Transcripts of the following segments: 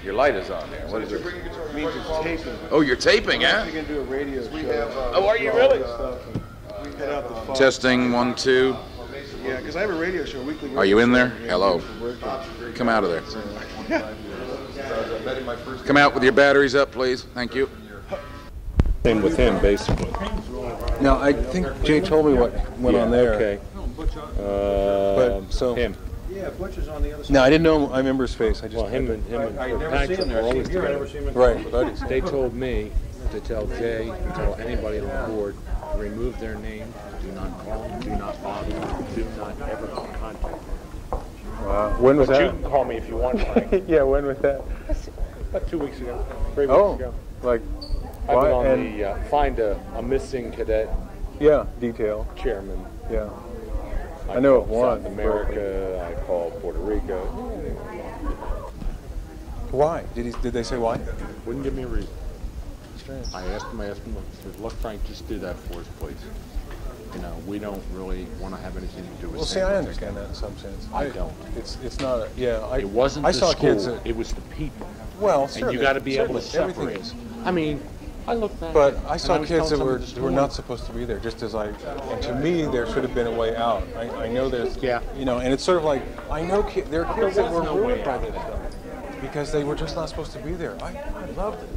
Your light is on there. What is it? It means it's taping. Oh, you're taping, huh? We're going to do a radio show. Oh, are you really? We head out the fog. Testing, 1, 2. Yeah, because I have a radio show, a weekly radio Are you in there? show. Hello. Come out of there. Come out with your batteries up, please. Thank you. Same with him, basically. No, I think Jay told me what went on there. Okay. But so him. Yeah, Butcher's on the other side. No, I didn't know. I remember his face. I just Him and Patrick were always together. right. Buddies. They told me to tell Jay, to tell anybody on the board, to remove their name, do not call them, do not bother them, do not ever contact them. Wow. When was But that? you can call me if you want, Frank. Yeah, when was that? About 2 weeks ago, 3 weeks Oh, ago. like I've why? been on And the Find a Missing Cadet yeah, detail. chairman. Yeah. I know called of one. South America, I called Puerto Rico. Why? Did they say why? Wouldn't give me a reason. Strange. I asked him, I said, look, Frank, just do that for us, please. You know, we don't really want to have anything to do with Well, see, I understand that in some sense. I don't. It's not. A, yeah, It wasn't I the saw school, kids that. it was the people. Well, And certainly, you got to be able to certainly, separate. everything is. I mean, I look back. But at it, I saw and was kids that telling were somebody who were this not supposed to be there, just as and to me, there should have been a way out. I know there's, you know, and it's sort of like, I know there are kids that were ruined by this stuff because they were just not supposed to be there. I loved it.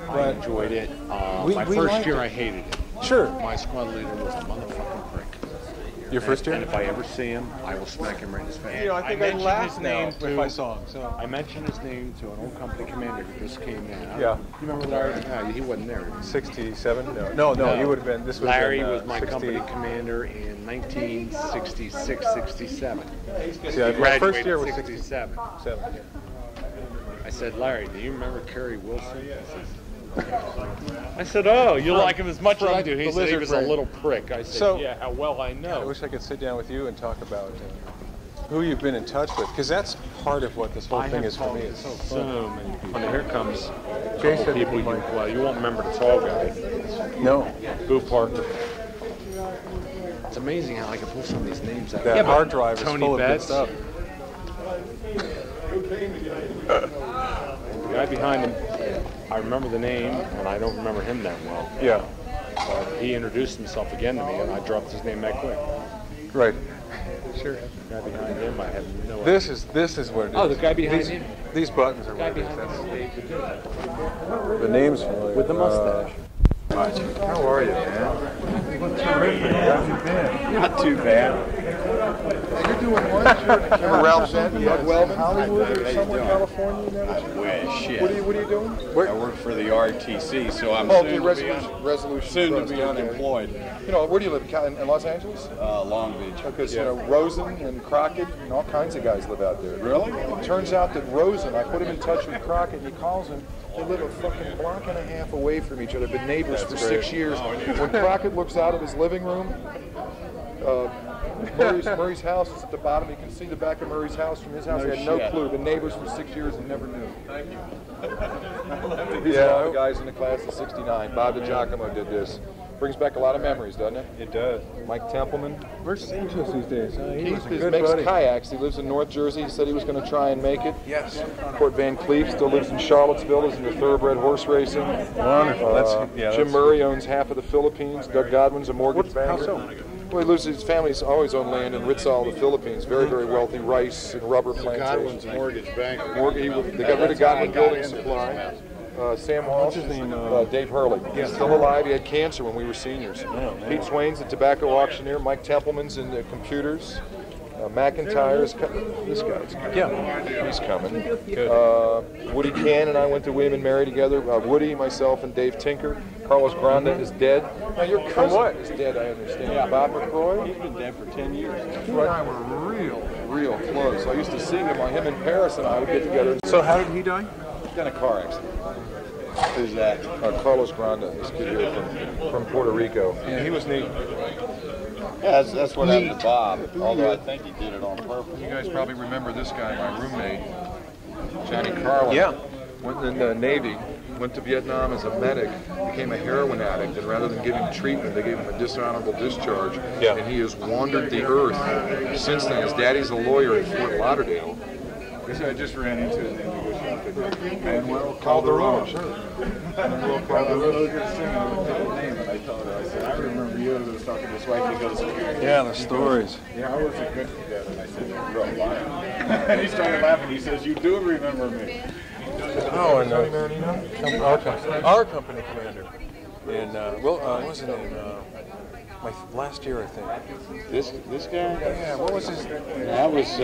I enjoyed it. My we first liked year, it. I hated it. Sure. My squad leader was a motherfucking prick. Your first year? And if I ever see him, I will smack him right in his face. You know, I think I mentioned laughed his name now if I saw him. So. I mentioned his name to an old company commander who just came in. Yeah. You remember Larry? No, he wasn't there. 67? No, he would have been. This would Larry have been, was my 60. company commander in 1966, 67. See, my first year was 67. 7. I said, Larry, do you remember Kerry Wilson? I said, oh, you like him as much as I do. He said he was a little prick. I said, yeah, how well I know. I wish I could sit down with you and talk about who you've been in touch with, because that's part of what this whole thing is for me. It's so fun. So many people. And here comes Jason, people you won't remember the tall guy. No. Boo Parker. It's amazing how I can pull some of these names out. That hard drive is Tony full of good Betts. stuff. The guy behind him, I remember the name, and I don't remember him that well. Yeah. But he introduced himself again to me, and I dropped his name that quick. Right. Sure. The guy behind him, I have no idea. This is what it is. Oh, the guy behind him. These buttons are The guy what it is. behind him is Dave the Dude. The name's familiar. With the mustache. How are you, man? Not too bad. You're doing what? Remember Ralph Sandy? Hollywood or somewhere in California? You never I wish, yeah. What are you doing? I work for the RTC, so I'm Oh, soon, the to be resolution. soon to Trust, be okay. unemployed. You know, where do you live? In Los Angeles? Long Beach. Because, you know, Rosen and Crockett and all kinds of guys live out there. Really? It turns out that Rosen, I put him in touch with Crockett, and he calls him. They live a fucking block and a half away from each other. Been neighbors for 6 years. When Crockett looks out of his living room, Murray's house is at the bottom. You can see the back of Murray's house from his house. He had no clue. Been neighbors for 6 years and never knew. Thank you. These are all the guys in the class of '69. Bob DiGiacomo did this. Brings back a lot of memories, doesn't it? It does. Mike Templeman. Where's St. Angeles these days? He was a He good makes buddy. kayaks. He lives in North Jersey. He said he was going to try and make it. Yes. Court Van Cleef still lives in Charlottesville. He's into thoroughbred horse racing. Wonderful. Jim Murray owns half of the Philippines. Doug Godwin's a mortgage banker. How so? Well, he lives. His family's always owned land in Rizal, the Philippines. Very, very wealthy rice and rubber plantations. Godwin's a mortgage banker. They got rid of Godwin Building Supply. Sam Walsh, his name? Dave Hurley. He's still alive. He had cancer when we were seniors. Pete Swain's a tobacco auctioneer. Mike Templeman's in the computers. McIntyre's this guy's coming. Yeah. He's coming. Woody Cann and I went to William and Mary together. Woody, myself, and Dave Tinker. Carlos Granda is dead. Now your cousin is dead, I understand. Yeah. Bob McCroy. He's been dead for 10 years. He and I were real close. I used to see him. Him and Paris and I would get together. So how did he die? Got in a car accident. Who's that? Carlos Granda, this kid here from Puerto Rico. Yeah, he was neat. Yeah, that's what happened to Bob, although I think he did it on purpose. You guys probably remember this guy, my roommate, Johnny Carlin. Yeah. Went in the Navy, went to Vietnam as a medic, became a heroin addict, and rather than give him treatment, they gave him a dishonorable discharge. Yeah. And he has wandered the earth since then. His daddy's a lawyer in Fort Lauderdale. I just ran into it. Manuel Calderon, sure. Manuel Calderon. I told her, I said, I remember you. I was talking to his wife. He goes, Yeah, the stories. yeah, I was a good cadet. And I said, you're a liar. And he started laughing. He says, you do remember me. Oh, and our company commander. And, what was his name? My last year, I think. This guy? Yeah, what was his? That was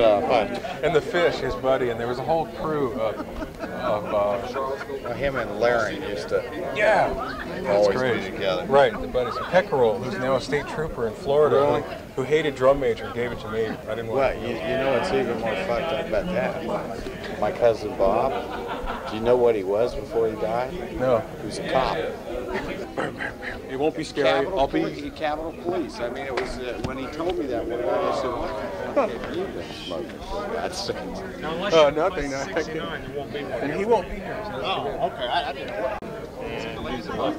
And the fish, his buddy, and there was a whole crew of him and Larry used to always be together. Right, the buddies. Peckerel, who's now a state trooper in Florida, who hated drum major and gave it to me. I didn't want. Well, you know what's even more fucked up about that? My cousin Bob. Do you know what he was before he died? No. He was a cop. It won't be scary. Capitol Police. I mean, it was when he told me that one night. I said, "What have you been smoking for God's sake?" Oh, nothing. And he won't be here. Oh, okay. I didn't.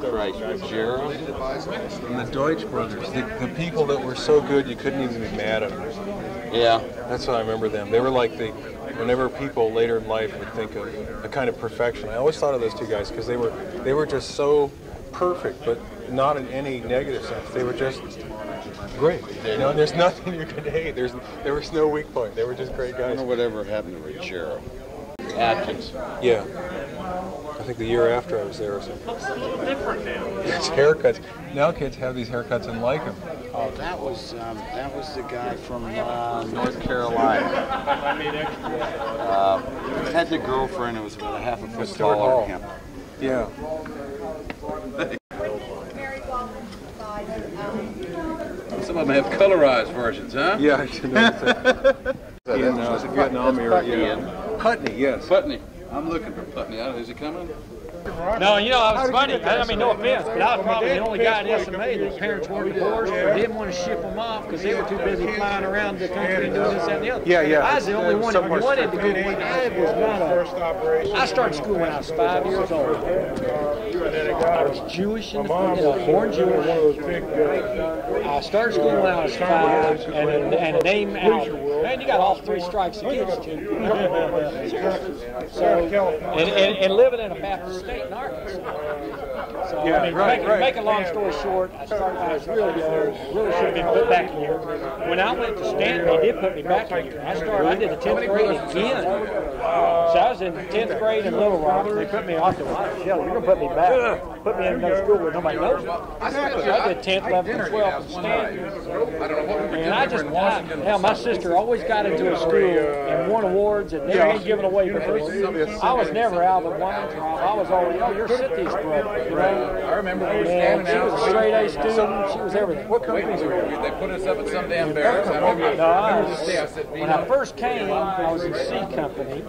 Christ, Gerald. And the Deutsch brothers, the people that were so good you couldn't even be mad at them. Yeah. That's what I remember them. They were like whenever people later in life would think of a kind of perfection, I always thought of those two guys because they were just so perfect, but not in any negative sense. They were just great. You know, there's nothing you could hate. There was no weak point. They were just great I guys. don't know whatever happened to Gerald. Atkins. Yeah. I think the year after I was there or something. Looks a little different now. It's haircuts. Now kids have these haircuts and like them. Oh, that was the guy from North Carolina. Had the girlfriend who was about a half a foot taller than him. Yeah. Some of them have colorized versions, huh? Yeah, I should notice that. In Vietnam era, yeah. Putney, yes. Putney. I'm looking for Putney. Is he coming? No, you know, I was funny. I mean, no offense, but I was probably the only guy in SMA that parents weren't divorced or didn't want to ship them off because they were too busy flying around the country and doing this, that, and the other. Yeah. I was the only one that wanted to go. I started school when I was 5 years old. I was Jewish and born Jewish. I started school when I was 5, and a name out. Man, you got all 3 strikes against you. So, and living in a Baptist state in Arkansas. So, I mean, make a long story short, I was really young, really should have been put back in here. When I went to Staunton, they did put me back in here. I did the 10th grade again. So I was in 10th grade in Little Rock, and they put me off the line. Hell, you're going to put me back. Put me in another school where nobody knows me. So I did 10th, 11th, and 12th in Staunton. And I just, hell, my sister always got into a school and won awards and never been given away before. I was never out of the women's prom. I was always, you're Cynthia's brother. You know? I remember we were And standing she out. was a straight A student. She was everything. What companies were you? They put us up at some damn barracks. I remember. No, when I first came, I was in C Company.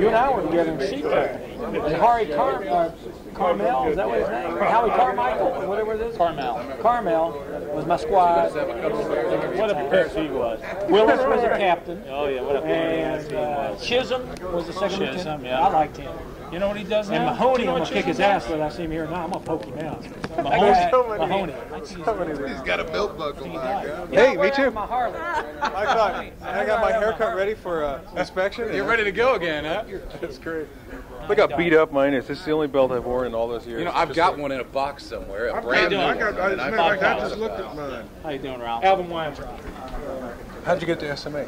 You and I were together in C Company. And Harry Carmel, is that what his name? Howie Carmichael, whatever it is? Carmel was my squad. What a parents he was. Willis was a captain. Oh, yeah, what a And Chisholm was the second lieutenant. I liked him. You know what he does now? And Mahoney, I'm going to kick his ass when I see him here now. I'm going to poke him out. Mahoney. He's got a belt buckle back. Hey, me too. My Harley. I got my haircut ready for inspection. You're ready to go again, huh? That's great. Look how beat up mine is. This is the only belt I've worn in all those years. You know, I've got one in a box somewhere. A brand new one. I just looked at mine. How you doing, Ralph? Alvin Weintraub. How'd you get to SMA?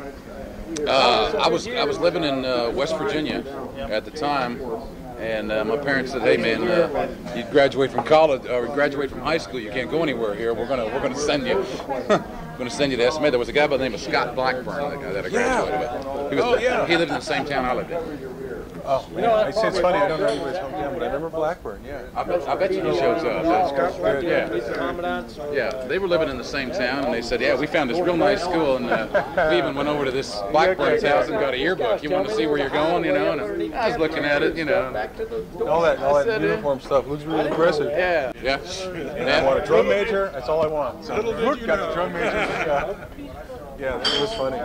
I was living in West Virginia at the time, and my parents said, "Hey man, you graduate from college or graduate from high school, you can't go anywhere here. We're gonna send you." I'm going to send you to SMA. There was a guy by the name of Scott Blackburn that I graduated with. He lived in the same town I lived in. Oh, man. It's funny. I don't know anybody's hometown, but I remember Blackburn. Yeah. I bet you he shows up. Scott Blackburn. Yeah. Yeah. They were living in the same town, and they said, "Yeah, we found this real nice school, and we even went over to this Blackburn's house and got a yearbook. You want to see where you're going, you know?" And I was looking at it, you know. All that uniform stuff looks really impressive. Yeah. Yeah. And I want a drum major. That's all I want. So got the drum major. Yeah, it was funny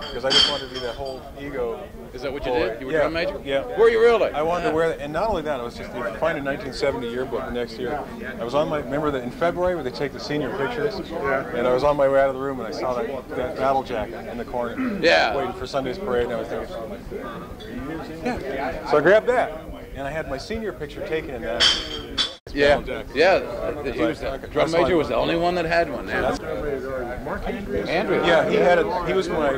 because I just wanted to be that whole ego. Is that what you did? You were drum major? Yeah. Were you really? I wanted to wear that, and not only that, it was just if you find a 1970 yearbook the next year. I was on my. Remember that in February where they take the senior pictures? Yeah. And I was on my way out of the room and I saw that battle jacket in the corner. Yeah. Waiting for Sunday's parade, and I was thinking, yeah. So I grabbed that. and I had my senior picture taken in that. Yeah. He was the drum major was the only one that had one. Yeah. Mark Andrews. Yeah, he had a. He was my.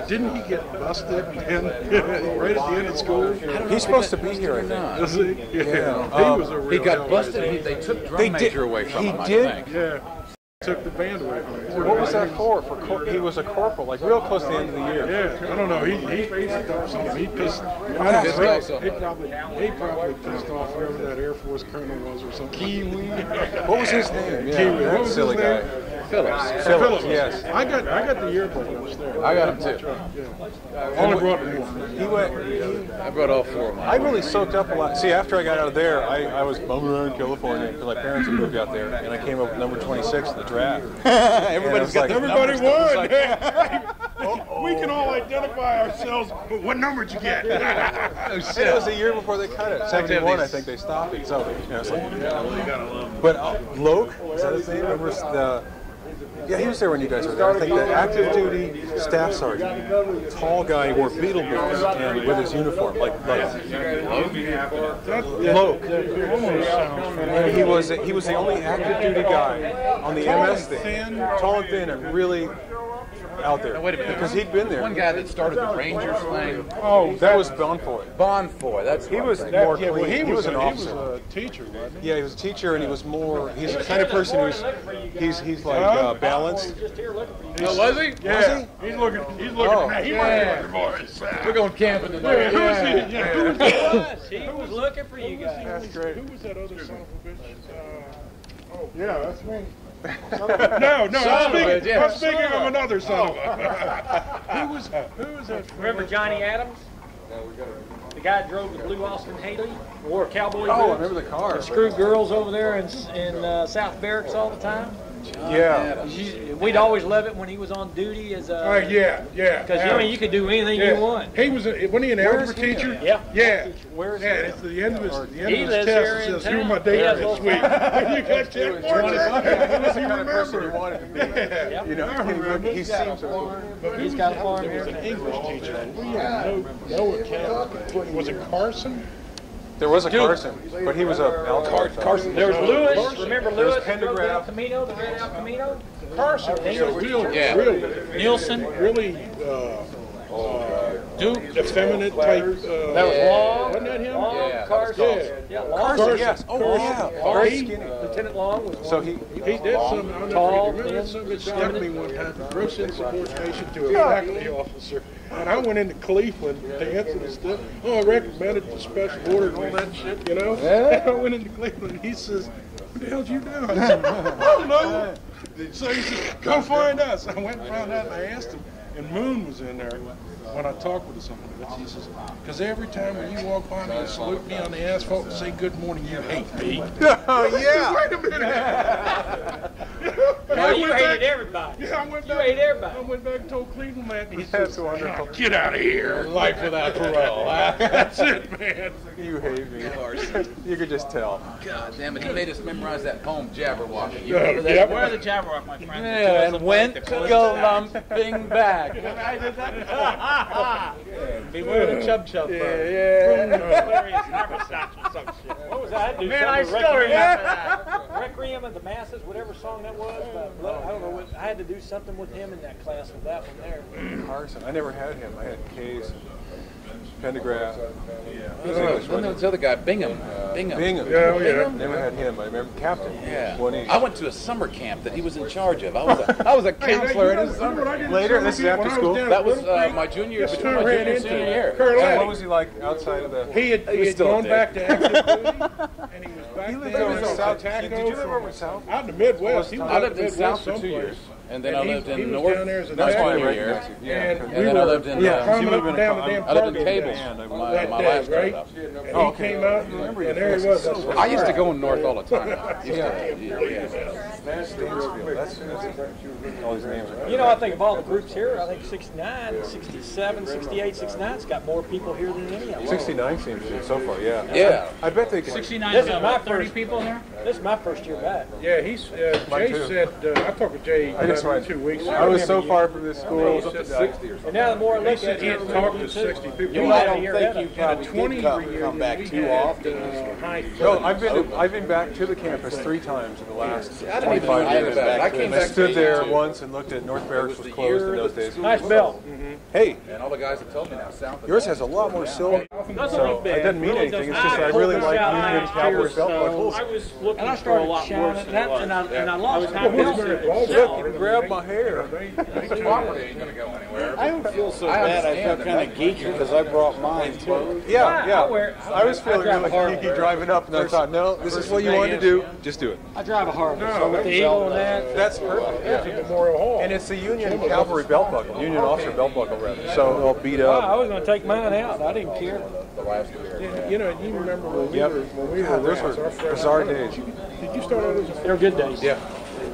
Didn't he get busted right at the end of school? He's supposed to be here, I think. Is he? Yeah. He was a real He got hell busted. They took drum major away from him. I think. Yeah. Took the band away from him. What was that for? He was a corporal, like real close to the end of the year. Yeah, I don't know. He something. He pissed. He probably pissed off whoever that Air Force colonel was or something. Kiwi. What was his name? Yeah, Kiwi. that What was silly his guy. name? Phillips. Yes. I got the yearbook that was there. I got him too. Yeah. Only brought one. He went. I brought all 4 of mine. I really soaked up a lot. See, after I got out of there, I was bumming around California because my parents had moved out there, and I came up with number 26 in the draft. Everybody's got Everybody won. Like, We can all identify ourselves. But what number did you get? And it was a year before they cut it. 71, I think they stopped it. So, it's like, but Loke, is that his name? Remember the? Yeah, he was there when you guys were there. I think the active duty staff sergeant, tall guy, wore Beetle boots and with his uniform, like Loke. And he was the only active duty guy on the MS thing, tall and thin, and really out there. Wait a minute, because he'd been there. One guy that started the Rangers thing. Oh, that was Bonfoy. Bonfoy. That's he was more clean. Well, he was an officer. He was a teacher, wasn't he? Yeah, he was a teacher, and he was more. He's the kind of person who's he's like balanced. Oh, was he? Yeah. He's looking. Oh, He wasn't looking for us. We're going camping tonight. He was looking for you guys. That's great. Who was that other son of a bitch? Yeah, that's me. No, I'm speaking of another son of a. Who was that? Remember Johnny Adams? The guy that drove the blue Austin Haley, wore cowboy boots. Oh, I remember the car. Screwed girls over there in South Barracks all the time. Yeah. We'd always love it when he was on duty as a. Yeah. Because you could do anything you want. He was. Wasn't he an algebra teacher? Yeah. Where is he? It's the end of his. He lives here in Says, town. "Who am I dating this week?" You got check marks. That's the kind of person you wanted to be. You know, he seems He's got a farm He was here. an English teacher. We had no account. Was it Carson? There was a Carson, but he was a Carson. There was Lewis. Remember Lewis? There's Pendergraft. The Camino, the Grand El Camino. Carson was a real, Nielsen. really effeminate type. That was Long. Wasn't that him? Long, Yeah, Carson. Yeah, Long. Carson, yes. Oh, yeah. Very skinny. Lieutenant Long was So he did something. I'll Tall, never remember thin, something that struck me one time. Gross insubordination to a faculty officer. And I went into Cleveland to answer the stuff. Oh, I recommended the special order and all that shit, you know? Yeah. I went into Cleveland and he says, "What the hell did you do?" I said, "I don't know." So he says, "Go find us." I went and found out and I asked him. And Moon was in there when I talked with somebody. He says, "Because every time when you walk by me and salute me on the asphalt and say good morning, you hate me." Oh, yeah. Wait a minute. No, you hated everybody. Yeah, I went You back. hated everybody. I went back and told Cleveland that. And he That's says, wonderful. "Get out of here. Life without parole." That's it, man. You hate me. You could just tell. God damn it, he made us memorize that poem, Jabberwocky. You Yeah, remember that? yep. Where are the Jabberwock, my friend? Yeah, and went to go lumping back. Beware the chub chub bird. Hilarious haversack or some shit. What was that? I had to do Man, I something still with remember that. Requiem of the Masses, whatever song that was. But I don't know what. I had to do something with him in that class with that one there. Carson. I never had him. I had Case, Pendergraft. When this other guy, Bingham. Bingham. Yeah, yeah. Never had him. I remember Captain. Yeah. One each. I went to a summer camp that he was in charge of. I was a counselor in his summer. Later? This is after school? That was my junior, between my junior and senior year. And what was he like outside of the... He had still gone dead. back to active duty, and he was back He lived there over in in South. Taco Did you live from- over in South? out in the Midwest. He was I out lived in the South for Midwest 2 years. someplace. And then I lived he in was North. down there as a That's why I national recognized you. Yeah. And And we then I were lived in climbing you up live and in a down the co- damn I lived in cargo Tables. band My that last day, right? job. And Oh, he okay. came out, and there he was. I used to go north all the time. I used to, yeah. Stansfield. That's all these names are. You know, I think of all the groups here, I think 69, 67, 68, 69's got more people here than any of them. 69 seems to so far, yeah. Yeah. I bet they can. 69 This is is my about 30 first- people here? This is my first year back. Yeah, Jay said, I talked with Jay I just went 2 weeks ago. I was so far from this school. Up to 60 or something. And now the more I He look said at he it, had talked to 60 people. You We I had don't a year think ahead you of probably 20 did come back we too had, often. high No, 30s. I've been back to the campus 3 times in the last I didn't even 25 I years. came back. I came And I back stood to there 82. once and looked at North Barracks was the closed year in those that the days. school nice belt. Hey, And all the guys have told me now, South. yours has a lot more silver. Doesn't So look bad. it doesn't mean Really anything. It's doesn't. just I really like out Union last Cowboy year, belt buckles. I was looking And I for a started lot shouting, worse and, than it was. and I lost Well, confidence Wilkes-Barre in Ball itself. Look, you grabbed my hair. The property ain't gonna go anywhere. I don't feel so I bad. I understand felt kind of geeky because I brought mine too. Yeah, I wear- yeah. I was feeling I drive really a Harley. geeky driving up, and I thought, no, this is what you wanted to do. Just do it. I drive a Harley, No, so with that the was eagle all and that. That's perfect. That's at Memorial Hall. And it's the Union Cavalry belt buckle, Union officer belt buckle rather. So all beat I up. was going to take mine out. I didn't care. The last year. You know, you remember when we Yep. were God, those rats, were our freshman bizarre year. days. Did you start out as a They were good days. Yeah.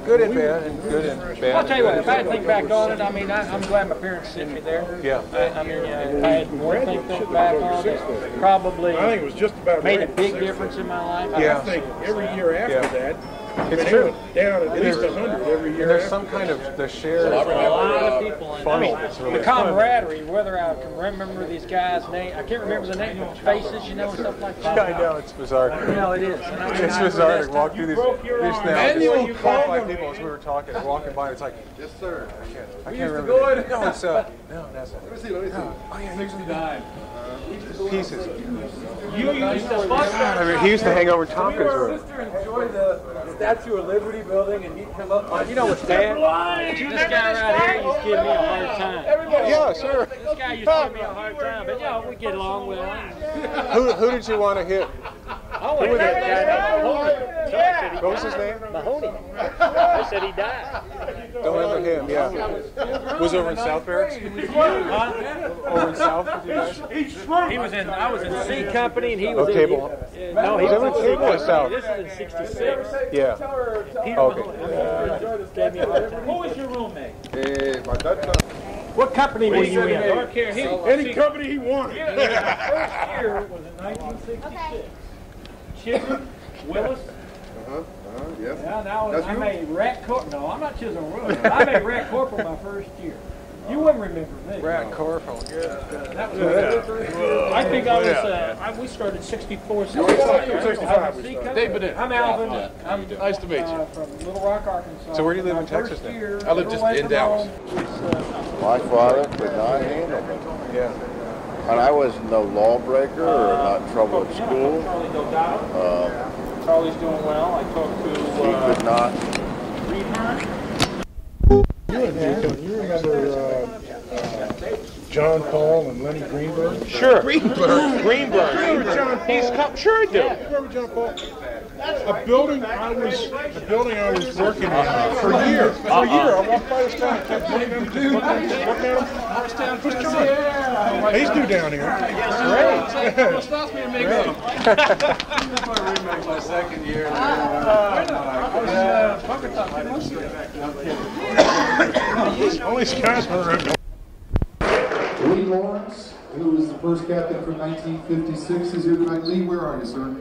Good and bad, and good and bad. I'll tell you what, if I had to think back on it, I mean, I'm glad my parents sent me there. Yeah. I mean, if I had one thing to think back on, it probably I think it was just about made a right. big difference in my life. Yeah. I think every year after Yeah. that, It's they true. went down at least 100 every year. And there's after. some kind of the shared A lot of people. And, I mean, that's the really fun. camaraderie, whether I can remember these guys' names, I can't remember the name of faces, you know, and stuff like that. I know, it's bizarre. You know, it is. And I mean, It's I bizarre remember to that walk stuff. through these now. Manual Just talk like people as we were talking, walking by. It's like, yes, sir. I can't remember. No, it's no, that's it. Let me see. Oh yeah, 69. Pieces. You used to God, I mean, he used to hang over Tompkins Road. enjoy the Statue of Liberty building, and he'd come up. You know what's bad? This guy right here used to give me a hard time. Yeah, sure. This guy used to give me a hard time, but yeah, we get along well. Who did you want to hit? I went to that guy named Mahoney. Somebody said he What was his died. name? Mahoney. They said he died. Don't remember him. Yeah. Was over in South Barracks. Over in South with you guys. He was in. I was in C Company, and he was Cable. in. No, he Was that was in in Cable or South? This is in '66. Yeah. Peter Okay. Mahoney. Gave me a hard time. Who was your roommate? My Dutch son. What company were you in? Dark hair. Any company he wanted. First year was in 1966. Chisholm, Willis. Yes. Yeah, now That's I you? made Rat Corporal. No, I'm not Chisholm Willis. I made Rat Corporal my first year. You wouldn't remember me. Rat Corporal. That was my very first year. I think I was. We started 64, 65. 65 we C started. Company. David, I'm Alvin. I'm Nice to meet you. From Little Rock, Arkansas. So where do you live My in Texas first then? year, I live just away in from Dallas. home, was, My father could not handle me. Yeah. And I was no lawbreaker or not trouble at school. Charlie Delgado. Charlie's doing well. I talked He to could not. Reed Hearn. You remember John Paul and Lenny Greenberg? Sure. Greenberg. Remember John Paul? Sure I do. Remember John Paul? A building I was working in for a year. I walked by this guy, kept looking at him, looking at him. Who's John? He's new down here. Great. What stops me to make up? My second year. Only Scott's room. Lee Lawrence, who was the first captain from 1956, is here tonight. Lee, where are you, sir?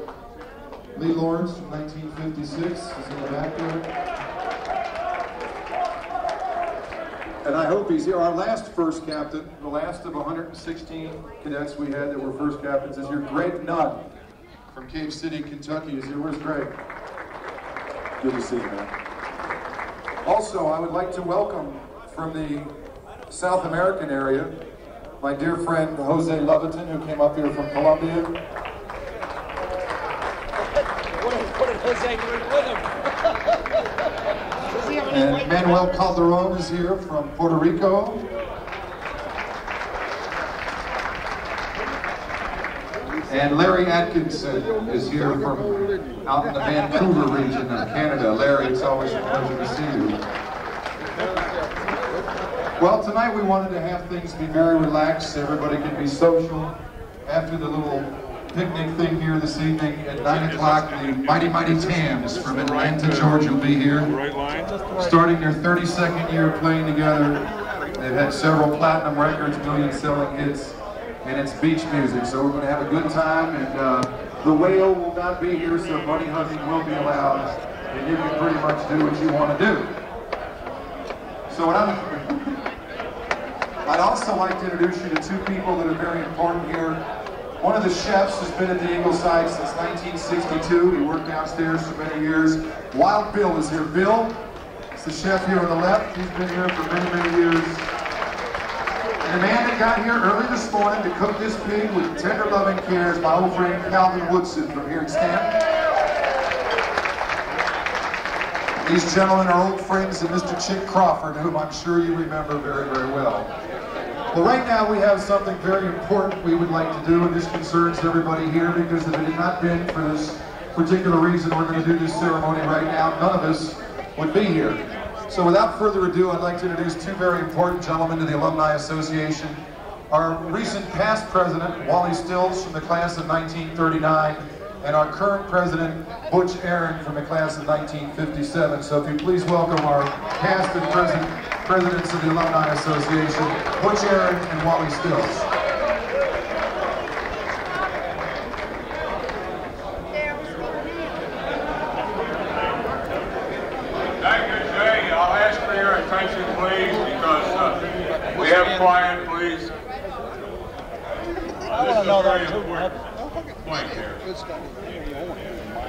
Lee Lawrence from 1956 is in the back there. And I hope he's here. Our last first captain, the last of 116 cadets we had that were first captains, is here. Greg Nunn from Cave City, Kentucky is here. Where's Greg? Good to see you, man. Also, I would like to welcome from the South American area, my dear friend Jose Loviton, who came up here from Colombia. what did Jose bring with him? And Manuel Calderon is here from Puerto Rico. And Larry Atkinson is here from out in the Vancouver region of Canada. Larry, it's always a pleasure to see you. Well, tonight we wanted to have things be very relaxed. Everybody can be social after the little picnic thing here this evening. At 9 o'clock, the Mighty Mighty Tams from Atlanta, Georgia will be here. Starting their 32nd year playing together. They've had several platinum records, million-selling hits, and it's beach music. So we're going to have a good time, and the whale will not be here, so bunny hunting will be allowed, and you can pretty much do what you want to do. So I'd also like to introduce you to two people that are very important here. One of the chefs has been at the Ingleside since 1962. He worked downstairs for many years. Wild Bill is here. Bill is the chef here on the left. He's been here for many, many years. And the man that got here early this morning to cook this pig with tender loving care is my old friend Calvin Woodson from here in Staunton. These gentlemen are old friends of Mr. Chick Crawford, whom I'm sure you remember very, very well. Well, right now we have something very important we would like to do, and this concerns everybody here, because if it had not been for this particular reason we're going to do this ceremony right now, none of us would be here. So without further ado, I'd like to introduce two very important gentlemen to the Alumni Association. Our recent past president, Wally Stills, from the class of 1939, and our current president, Butch Aaron, from the class of 1957. So if you please welcome our past and present presidents of the Alumni Association, Butch Aaron and Wally Stills. Thank you, Jay. I'll ask for your attention, please, because we have quiet, please. This is a very important point here.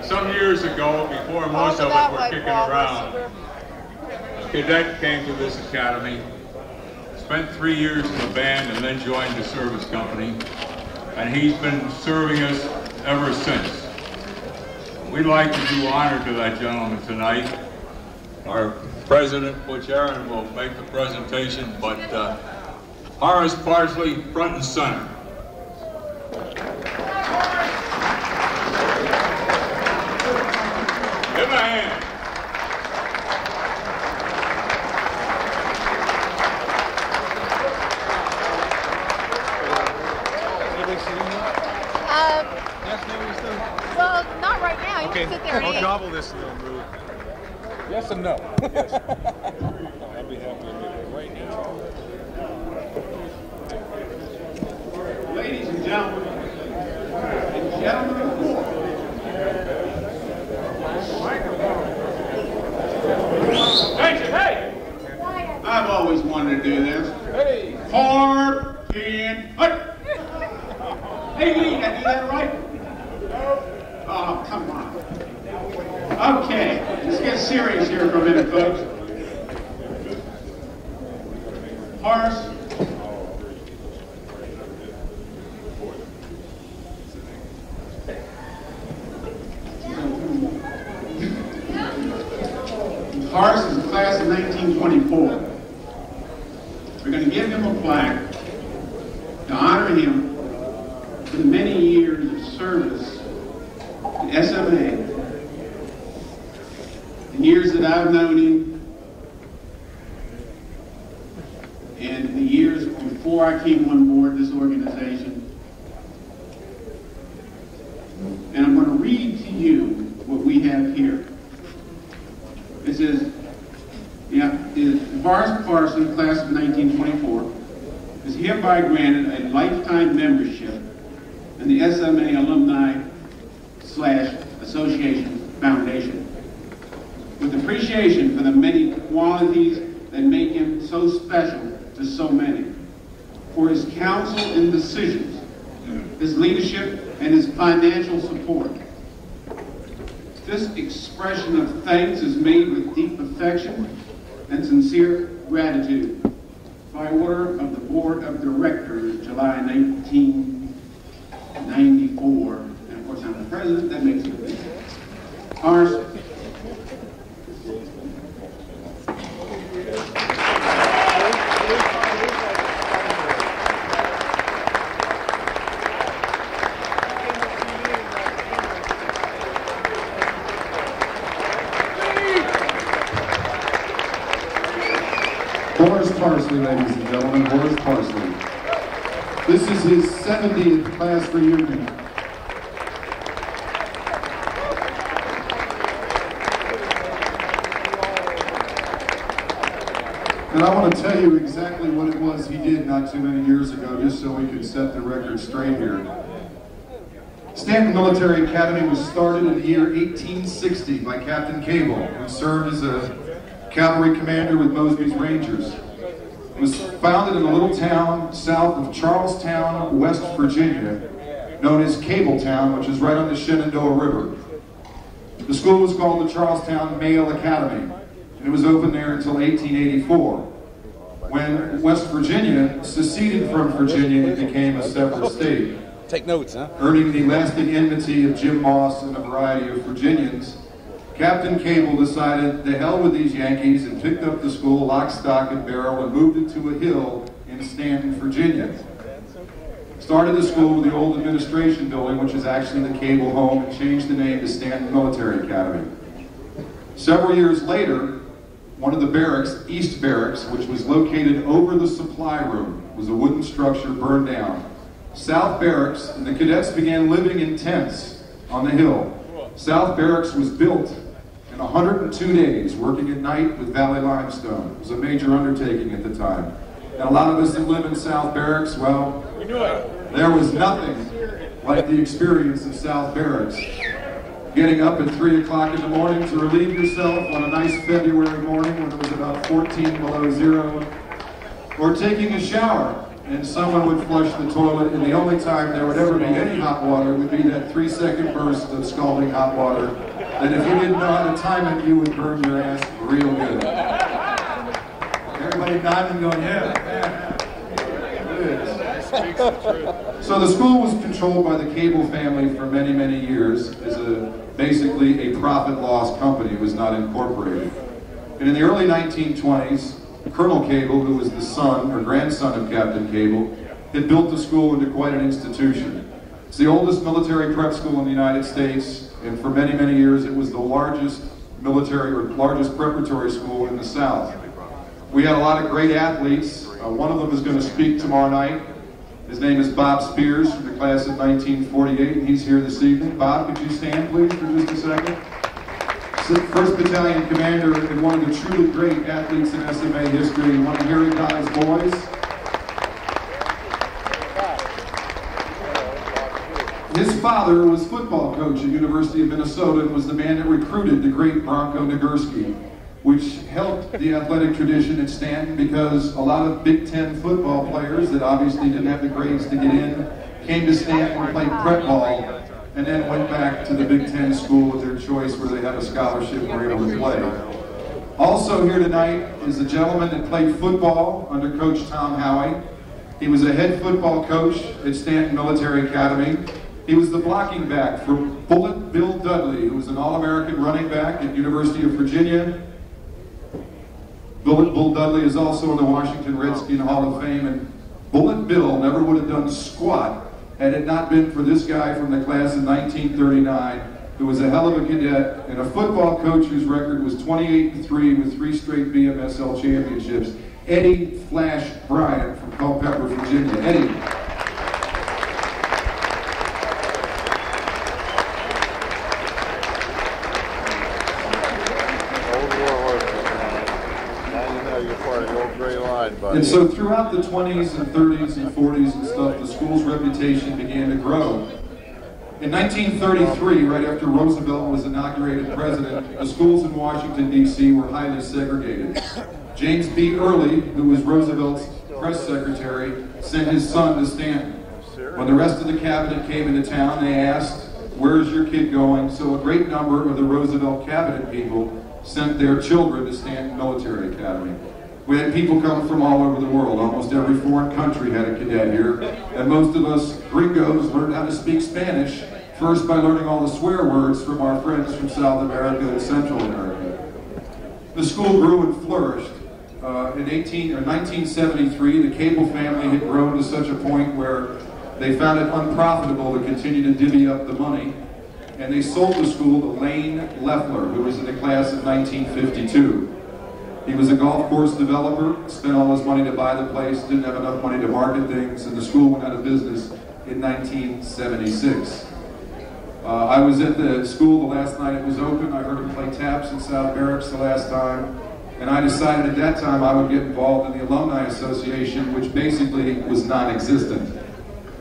Some years ago, before most of us were kicking around, a cadet came to this academy, spent 3 years in the band, and then joined the service company, and he's been serving us ever since. We'd like to do honor to that gentleman tonight. Our president, Butch Aaron, will make the presentation, but Horace Parsley, front and center. Give him a hand. Well, not right now. You can sit there and I'll eat. gobble this and then move. Yes and no. Yes. I'd be happy to do it right now. Ladies and gentlemen of the court, hey! I've always wanted to do this. Hey! Hard and hut! Hey, Lee, did I do that right? Oh, come on. Okay, let's get serious here for a minute, folks. Horace. Horace is a class of 1924. We're going to give him a plaque to honor him for the many years of service to SMA, the years that I've known him, and the years before I came on board this organization. And I'm going to read to you what we have here. It says, Horace Parsley, class of 1924, is hereby granted a lifetime membership in the SMA Alumni/Association Foundation, with appreciation for the many qualities that make him so special to so many, for his counsel and decisions, his leadership, and his financial support. This expression of thanks is made with deep affection and sincere gratitude by order of the Board of Directors, July 1994. And of course, I'm the president, that makes it a big. Horace. Horace Parsley, ladies and gentlemen, Horace Parsley. This is his 70th class reunion. And I want to tell you exactly what it was he did not too many years ago, just so we can set the record straight here. Stanton Military Academy was started in the year 1860 by Captain Cable, who served as a cavalry commander with Mosby's Rangers. It was founded in a little town south of Charlestown, West Virginia, known as Cabletown, which is right on the Shenandoah River. The school was called the Charlestown Male Academy, and it was open there until 1884. When West Virginia seceded from Virginia, it became a separate state. Take notes, huh? Earning the lasting enmity of Jim Moss and a variety of Virginians, Captain Cable decided the hell with these Yankees and picked up the school lock, stock, and barrel and moved it to a hill in Staunton, Virginia. Started the school with the old administration building, which is actually the Cable home, and changed the name to Staunton Military Academy. Several years later, one of the barracks, East Barracks, which was located over the supply room, was a wooden structure burned down. South Barracks, and the cadets began living in tents on the hill. South Barracks was built in 102 days, working at night with Valley Limestone. It was a major undertaking at the time. And a lot of us that live in South Barracks, well, there was nothing like the experience of South Barracks. Getting up at 3 o'clock in the morning to relieve yourself on a nice February morning when it was about 14 below zero, or taking a shower and someone would flush the toilet, and the only time there would ever be any hot water would be that 3-second burst of scalding hot water, that if you didn't know how to time it, you would burn your ass real good. Everybody nodding and going, yeah. So the school was controlled by the Cable family for many, many years as basically a profit-loss company. It was not incorporated. And in the early 1920s, Colonel Cable, who was the son or grandson of Captain Cable, had built the school into quite an institution. It's the oldest military prep school in the United States, and for many, many years it was the largest military or largest preparatory school in the South. We had a lot of great athletes. One of them is going to speak tomorrow night. His name is Bob Spears from the class of 1948, and he's here this evening. Bob, could you stand, please, for just a second? First Battalion Commander and one of the truly great athletes in SMA history, one of Harry Dye's boys. His father was football coach at University of Minnesota and was the man that recruited the great Bronco Nagurski, which helped the athletic tradition at Staunton because a lot of Big Ten football players that obviously didn't have the grades to get in came to Staunton and played prep ball, and then went back to the Big Ten school with their choice where they had a scholarship and were able to play. Also here tonight is a gentleman that played football under Coach Tom Howie. He was a head football coach at Staunton Military Academy. He was the blocking back for Bullet Bill Dudley, who was an All-American running back at University of Virginia. Bullet Bill Dudley is also in the Washington Redskin Hall of Fame, and Bullet Bill never would have done squat had it not been for this guy from the class of 1939, who was a hell of a cadet and a football coach whose record was 28-3 with 3 straight BMSL championships, Eddie Flash Bryant from Culpeper, Virginia. Eddie. And so throughout the 20s and 30s and 40s and stuff, the school's reputation began to grow. In 1933, right after Roosevelt was inaugurated president, the schools in Washington, D.C. were highly segregated. James B. Early, who was Roosevelt's press secretary, sent his son to Staunton. When the rest of the cabinet came into town, they asked, "Where's your kid going?" So a great number of the Roosevelt cabinet people sent their children to Staunton Military Academy. We had people come from all over the world. Almost every foreign country had a cadet here. And most of us gringos learned how to speak Spanish, first by learning all the swear words from our friends from South America and Central America. The school grew and flourished. In 1973, the Cable family had grown to such a point where they found it unprofitable to continue to divvy up the money, and they sold the school to Lane Leffler, who was in the class of 1952. He was a golf course developer, spent all his money to buy the place, didn't have enough money to market things, and the school went out of business in 1976. I was at the school the last night it was open. I heard him play taps in South Barracks the last time. And I decided at that time I would get involved in the Alumni Association, which basically was non-existent.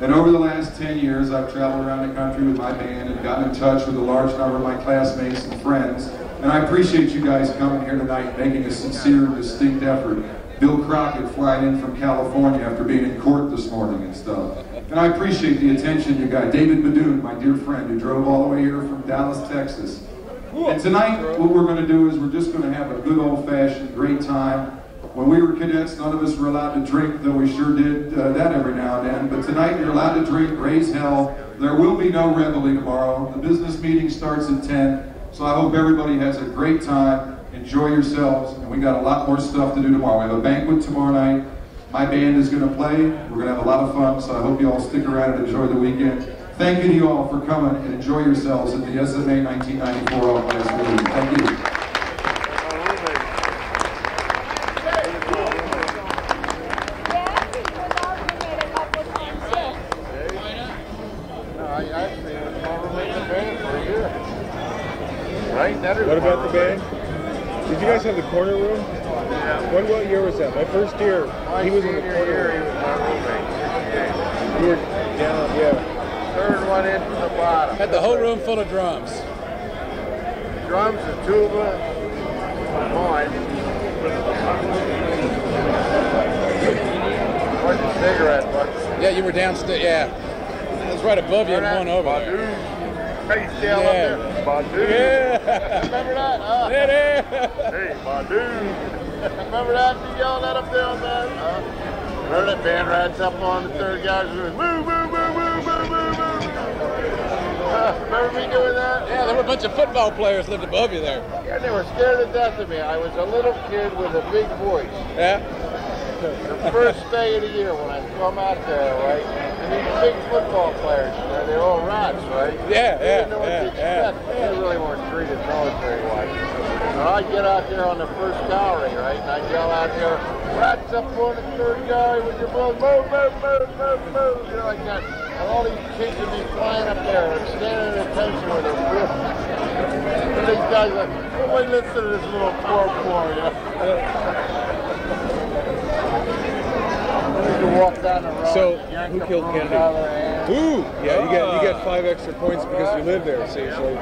And over the last 10 years, I've traveled around the country with my band and gotten in touch with a large number of my classmates and friends. And I appreciate you guys coming here tonight, making a sincere and distinct effort. Bill Crockett flying in from California after being in court this morning and stuff. And I appreciate the attention you got. David Badoon, my dear friend, who drove all the way here from Dallas, Texas. And tonight, what we're going to do is we're just going to have a good old-fashioned great time. When we were cadets, none of us were allowed to drink, though we sure did that every now and then. But tonight, you're allowed to drink, raise hell. There will be no reveille tomorrow. The business meeting starts at 10. So I hope everybody has a great time. Enjoy yourselves. And we got a lot more stuff to do tomorrow. We have a banquet tomorrow night. My band is going to play. We're going to have a lot of fun. So I hope you all stick around and enjoy the weekend. Thank you to you all for coming and enjoy yourselves at the SMA 1994 All-Class Reunion. Thank you. What about the band? Did you guys have the corner room? Yeah. What year was that? My first year, he was in the corner room. He was my roommate. You were down, yeah. Third one in from the bottom. Had the whole room full of drums. Drums and tuba. Mine. Where's the cigarette butt? Yeah, you were downstairs. Yeah, it was right above you and one over there. Hey, still up there. Badu. Yeah. Remember that? Hey, Badu. Remember that? You yelling at him down there? Remember that band rides up on the third guy's room? Woo, woo, woo, woo, woo, woo, woo. Remember me doing that? Yeah, there were a bunch of football players lived above you there. Yeah, they were scared to death of me. I was a little kid with a big voice. Yeah. The first day of the year when I come out there, right? And these big football players, you know, they're all rats, right? Yeah, they didn't know what to expect. They really weren't treated military-wise. So I'd get out there on the first gallery, right? And I'd yell out there, rats up on the third gallery with your blood, move, move, move, move, move, you know, like that. And all these kids would be flying up there and standing at attention with their whips. And these guys like, nobody listen to this little poor boy, you know? Walk down the road, so, who killed Kennedy? Ooh! Yeah, you got 5 extra points because you live there, see, so.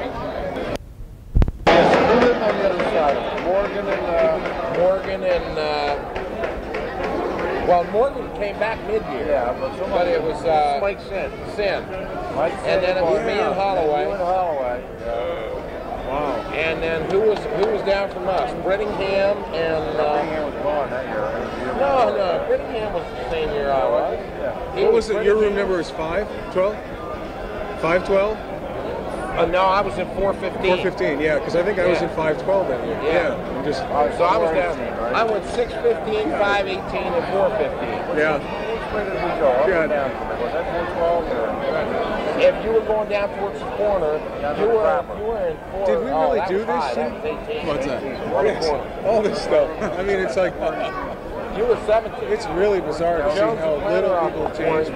Who lived on the other side? Morgan and well, Morgan came back mid-year. Yeah, but it was Mike Sin. And then it was me and Holloway. Wow. And then who was down from us? Brittingham and Brittingham was gone that year. No, Brittingham was the same year I was. Yeah. What was it? Your room number was 512? 512? No, I was in 415. 415, yeah, because I think I was in 512 that year. Yeah. So I was down. I went 615, 518, and 415. Yeah. Which way did we go? Up or down? Was that 412? If you were going down towards the corner, you were in 4. Did we really do this shit? What's that? Yes. All this stuff. I mean, it's like... You were 17. It's really bizarre to see how little people change.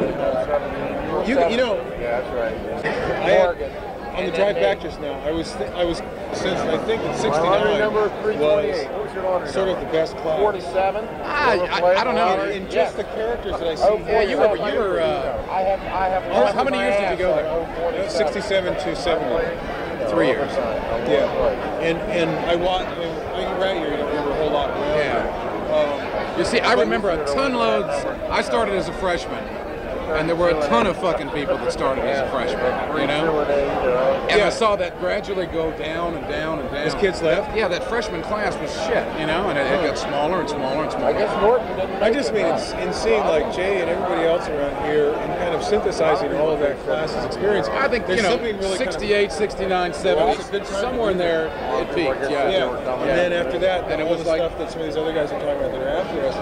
You know... Yeah, that's right. On the drive back just now, I was since I think in '69 was sort of the best class. 47. I don't know. In just the characters that I see. Yeah, you were. I have. How many years did you go there? 67 to 70. 3 years. Yeah. And I watched. You're right. You don't remember a whole lot. Yeah. You see, I remember a ton loads. I started as a freshman. And there were a ton of fucking people that started as a freshman, you know? And I saw that gradually go down and down and down. As kids left? Yeah, that freshman class was shit, you know? And it got smaller and smaller and smaller. I guess Norton didn't. I just mean in seeing like Jay and everybody else around here and kind of synthesizing all of that class's experience. I think, there's something really 68, 69, 70, somewhere in there it peaked, yeah. And then after that, then it was like stuff that some of these other guys are talking about that are after us.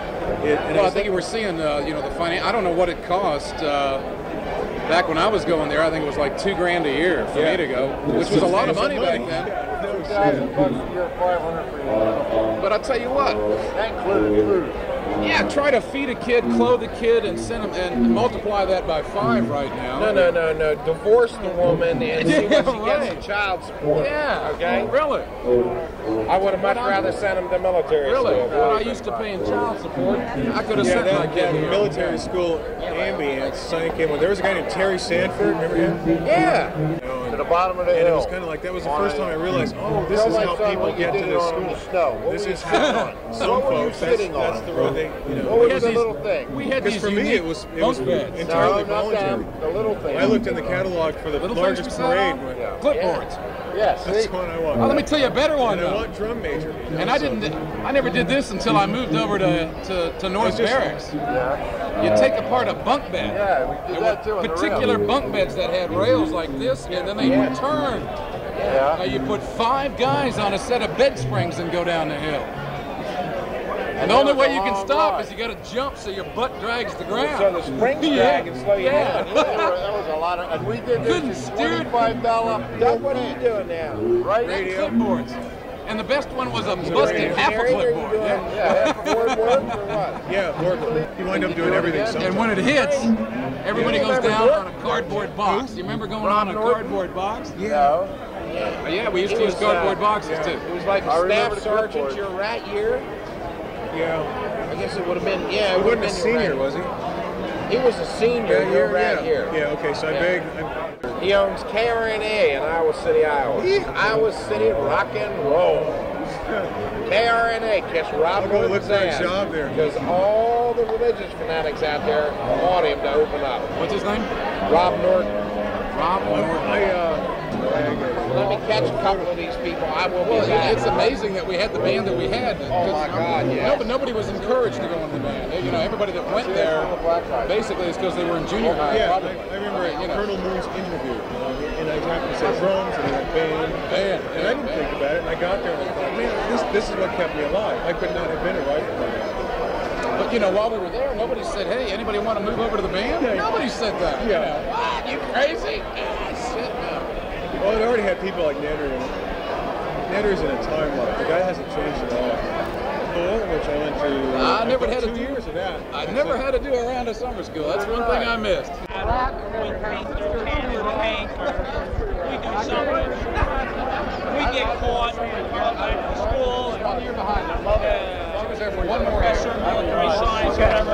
Well, I think you were seeing, you know, the finance. I don't know what it cost. Back when I was going there, I think it was like $2,000 a year for me to go, which was a lot of money back then. $2,000 a year, $500 for you. But I'll tell you what. That included food. Yeah, try to feed a kid, clothe a kid, and send them, and multiply that by 5 right now. No. Divorce the woman and see what she gets in child support. Yeah. Okay. Really? I would have much rather sent him to military school. Really? When I used to pay in child support, I could have sent my kid here. Military school ambience sank in. When there was a guy named Terry Sanford, remember him? Yeah. To the bottom of the hill. And it was kind of like, that was the first time I realized, oh, this is how people get to this school. This is how some folks, that's the road they, you know. What was the little thing? Because for me, it was entirely voluntary. The little thing. I looked in the catalog for the largest parade. Clipboards. Yes. That's one I want. Well, let me tell you a better one, And I though. want drum major. And I never did this until I moved over to North Barracks. Yeah. You take apart a bunk bed. Yeah, we did that too. Particular bunk beds that had rails like this, and then they would turn. Yeah. Now you put 5 guys on a set of bed springs and go down the hill. And the only way you can stop is you got to jump so your butt drags the ground. So the springs drag and slow you down. Yeah. That was a lot of, and we did this $25. Doug, what are you doing now? Right? Clipboards. And the best one was a busted half a clipboard. Yeah, half a board work or what? Yeah, work. You wind up doing everything sometimes. And when it hits, everybody goes down on a cardboard box. You remember going on a cardboard box? Yeah. Yeah, we used to use cardboard boxes too. It was like a staff sergeant your rat year. Yeah. I guess it would have been, yeah. He wasn't a senior, was he? He was a senior your rat year. Yeah, okay, so I begged. He owns KRNA in Iowa City, Iowa. Iowa City rock and roll. KRNA, kiss Rob Norton's ass. Job there. Because all the religious fanatics out there want him to open up. What's his name? Rob Norton. Rob Norton. Let me catch a couple of these people. I will be back. It's amazing that we had the band that we had. Oh my God, yeah. Nobody was encouraged to go in the band. You know, everybody that went there, basically, it's because they were in junior high. Yeah, probably. I remember Colonel Moon's interview, and I happened to say drums, and I went band, and I didn't think about it, and I got there, and I thought, man, this is what kept me alive. I could not have been a rifleman. But, you know, while we were there, nobody said, hey, anybody want to move over to the band? Nobody said that. Yeah. You know, what? You crazy? Shit, no. Well, it already had people like Netter in it. Netter's in a timeline. The guy hasn't changed at all. Which I went to. I never had 2 years of that. I never had to do a round of summer school. That's one thing I missed. We do something. We get caught at school. 1 year behind. I love it. She was there for 1 more year. Military science, whatever.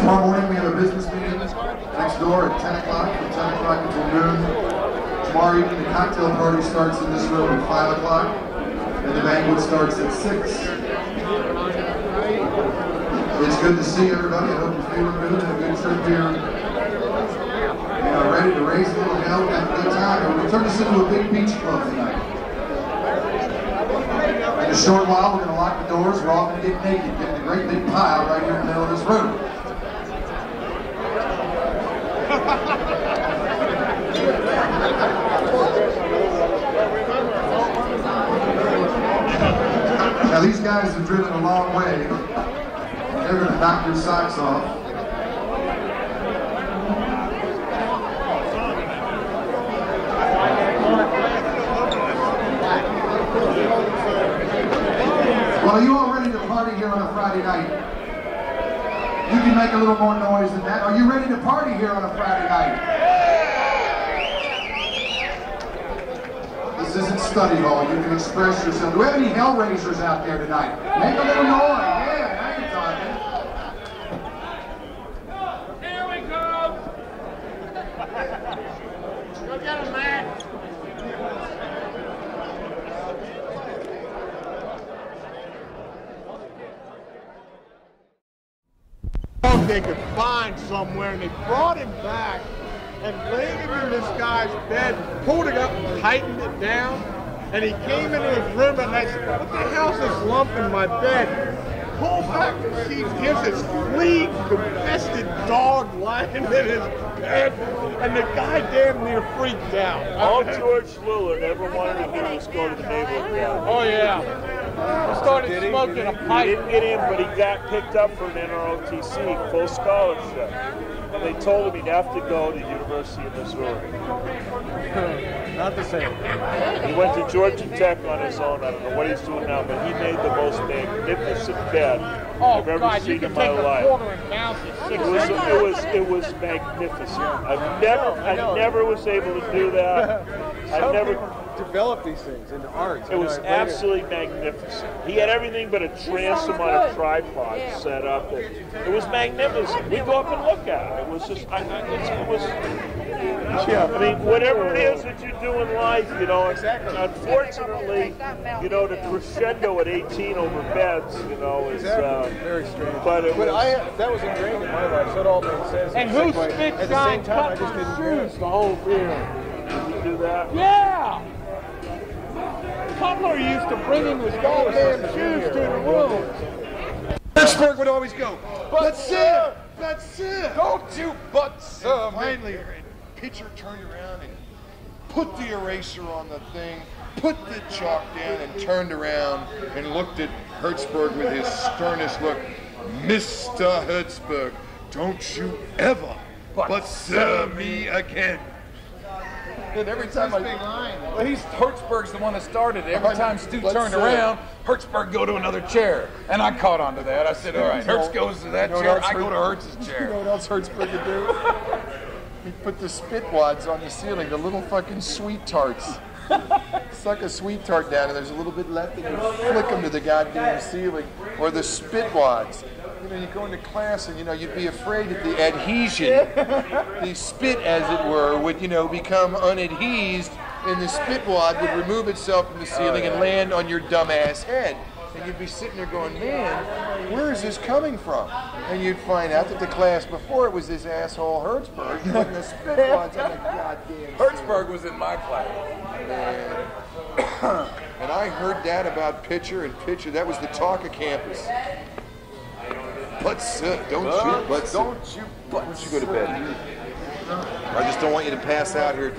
Tomorrow morning we have a business meeting next door at 10 o'clock, from 10 o'clock until noon. Tomorrow evening the cocktail party starts in this room at 5 o'clock, and the banquet starts at 6. It's good to see everybody. I hope you're feeling good. Have a good trip here. Ready to raise a little hell, have a good time. We're going to turn this into a big beach club tonight. In a short while, we're going to lock the doors. We're all going to get naked, get in a great big pile right here in the middle of this room. Now these guys have driven a long way. They're going to knock your socks off. Well, are you all ready to party here on a Friday night? You can make a little more noise than that. Are you ready to party here on a Friday night? This isn't study hall. You can express yourself. Do we have any Hellraisers out there tonight? Make a little noise. Yeah, now you're talking. Here we go. Go get him, Matt. They could find somewhere, and they brought him back and laid him in this guy's bed, pulled it up and tightened it down, and he came into his room and I said, what the hell's this lump in my bed? Pulled back the sheets, here's this flea-infested dog lying in his bed, and the guy damn near freaked out. All George Lillard ever wanted to do was go to the neighborhood garden. Oh, yeah. He started smoking a pipe. He didn't get in, but he got picked up for an NROTC, full scholarship. they told him he'd have to go to the University of Missouri. Not the same. He went to Georgia Tech on his own. I don't know what he's doing now, but he made the most magnificent bet I've ever seen in my life. It was magnificent. I never was able to do that. I never developed these things into art. It was absolutely magnificent. He had everything but a transom on a tripod set up. It was magnificent. We'd go up and look at it. It was just, I mean, whatever it is that you do in life, you know, unfortunately, you know, the crescendo at 18 over beds, you know, is very strange. But that was ingrained in my life, so it all makes sense. And who spit at the same time, I just didn't do it. the whole field? Did you do that? Yeah! Cutler used to bring him his goddamn shoes to the room. Pittsburgh would always go, but sir, that's it. Don't you but sir. Finally, pitcher turned around and put the eraser on the thing, put the chalk down, and turned around and looked at Hertzberg with his sternest look. Mr. Hertzberg, don't you ever but sir me again. And every time Hertzberg's the one that started it. Every time Stu turned around, Hertzberg go to another chair. And I caught on to that. I said, all right, Hertz goes to that chair, I go to Hertz's chair. You know what else Hertzberg would do? He'd put the spit wads on the ceiling, the little fucking sweet tarts. Suck a sweet tart down and there's a little bit left and you flick them to the goddamn ceiling. Or the spit wads. You know, you go into class and, you know, you'd be afraid that the adhesion, the spit as it were, would, you know, become unadhesed and the spit wad would remove itself from the ceiling and land on your dumbass head. And you'd be sitting there going, man, where is this coming from? And you'd find out that the class before it was this asshole Hertzberg putting the spit wads on the goddamn Hertzberg was in my class. Man. And I heard that about pitcher and pitcher. That was the talk of campus. But sir, don't you go to bed. I just don't want you to pass out here.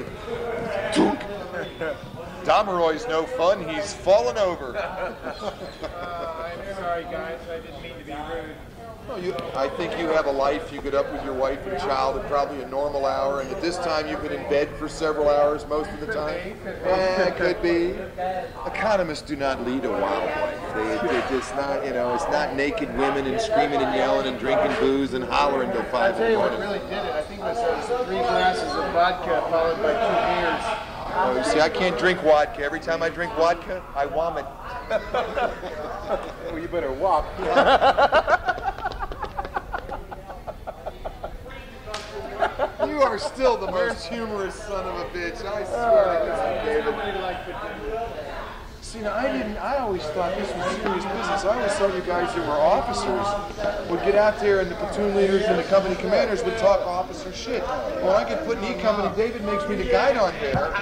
Domeroy's no fun. He's fallen over. I'm sorry, guys. I didn't mean to be rude. No, I think you have a life. You get up with your wife and child at probably a normal hour, and at this time you've been in bed for several hours most of the time. Yeah, it could be. Economists do not lead a wild life. They're just not, you know, it's not naked women and screaming and yelling and drinking booze and hollering till 5 in the morning. What really did it, I think it was 3 glasses of vodka followed by 2 beers. Oh, you see, I can't drink vodka. Every time I drink vodka, I vomit. Well, you better whop. You are still the most humorous son of a bitch. I swear to God. See, now, I always thought this was serious business. I always thought you guys who were officers would get out there and the platoon leaders and the company commanders would talk officer shit. When I get put in E Company, David makes me the guide on there.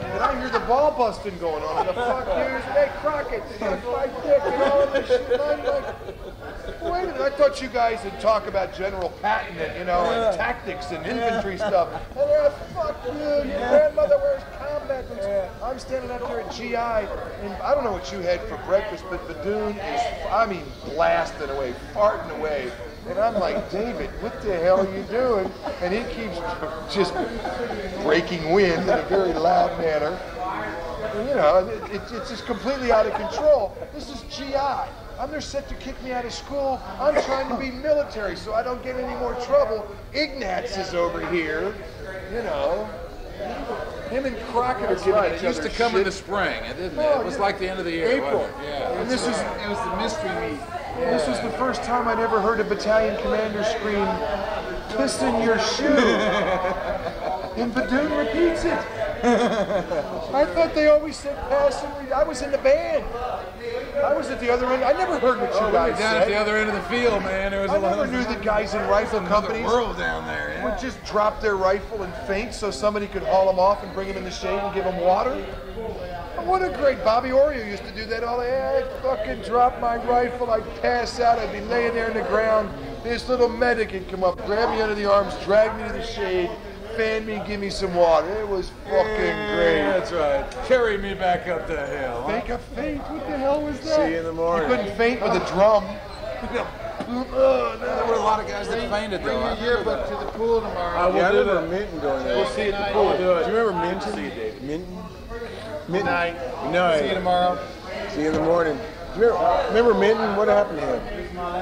And I hear the ball busting going on. And the fuck here's Nate Crockett, suck my dick, and all this shit. I'm like, wait a minute, I thought you guys would talk about General Patton and, you know, and tactics and infantry stuff. And they're like, fuck you, your grandmother wears combat boots. I'm standing up there at GI, and I don't know what you had for breakfast, but Badoon is, I mean, blasting away, farting away. And I'm like, David, what the hell are you doing? And he keeps just breaking wind in a very loud manner. And, you know, it's just completely out of control. This is GI. I'm there set to kick me out of school. I'm trying to be military so I don't get any more trouble. Ignatz is over here, you know. Him and Crockett are giving each other It used to come in the spring, didn't it? It was like the end of the year. April. Yeah. And this is It was the mystery meat. This was the first time I'd ever heard a battalion commander scream, "Piss in your shoe." And Badoon repeats it. I thought they always said pass and I was in the band. I was at the other end. I never heard what you guys Down said. at the other end of the field, man. There was I never knew that guys in rifle companies world down there. would just drop their rifle and faint so somebody could haul them off and bring them in the shade and give them water. What a great Bobby Oreo used to do that all day. I'd fucking drop my rifle, I'd pass out, I'd be laying there in the ground. This little medic would come up, grab me under the arms, drag me to the shade, fan me, give me some water. It was fucking great. That's right. Carry me back up the hill. Fake a faint? What the hell was that? See you in the morning. You couldn't faint with a drum. There were a lot of guys that fainted, though. Bring your yearbook to the pool tomorrow. I remember Minton going there. We'll see you at the pool. Do you remember Minton? See you, David. Minton? Good night. No. See you tomorrow. See you in the morning. Do you remember Minton? What happened to him?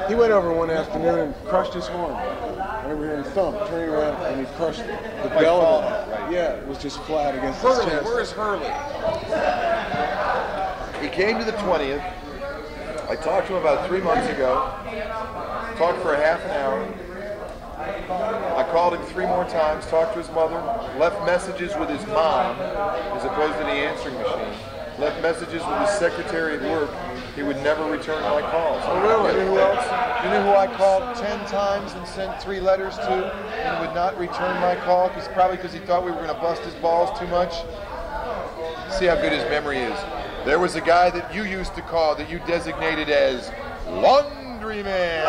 He went over one afternoon and crushed his horn. I remember hearing thump, turning around, and he crushed the bell of it. Right. Yeah, it was just flat against his chest. Where is Hurley? He came to the 20th. I talked to him about 3 months ago. Talked for a half an hour. I called him 3 more times, talked to his mother, left messages with his mom, as opposed to the answering machine. Left messages with his secretary at work. He would never return my calls. Oh, really? You know who else? You know who I called 10 times and sent 3 letters to and would not return my call? Probably because he thought we were going to bust his balls too much. See how good his memory is. There was a guy that you used to call that you designated as Laundryman.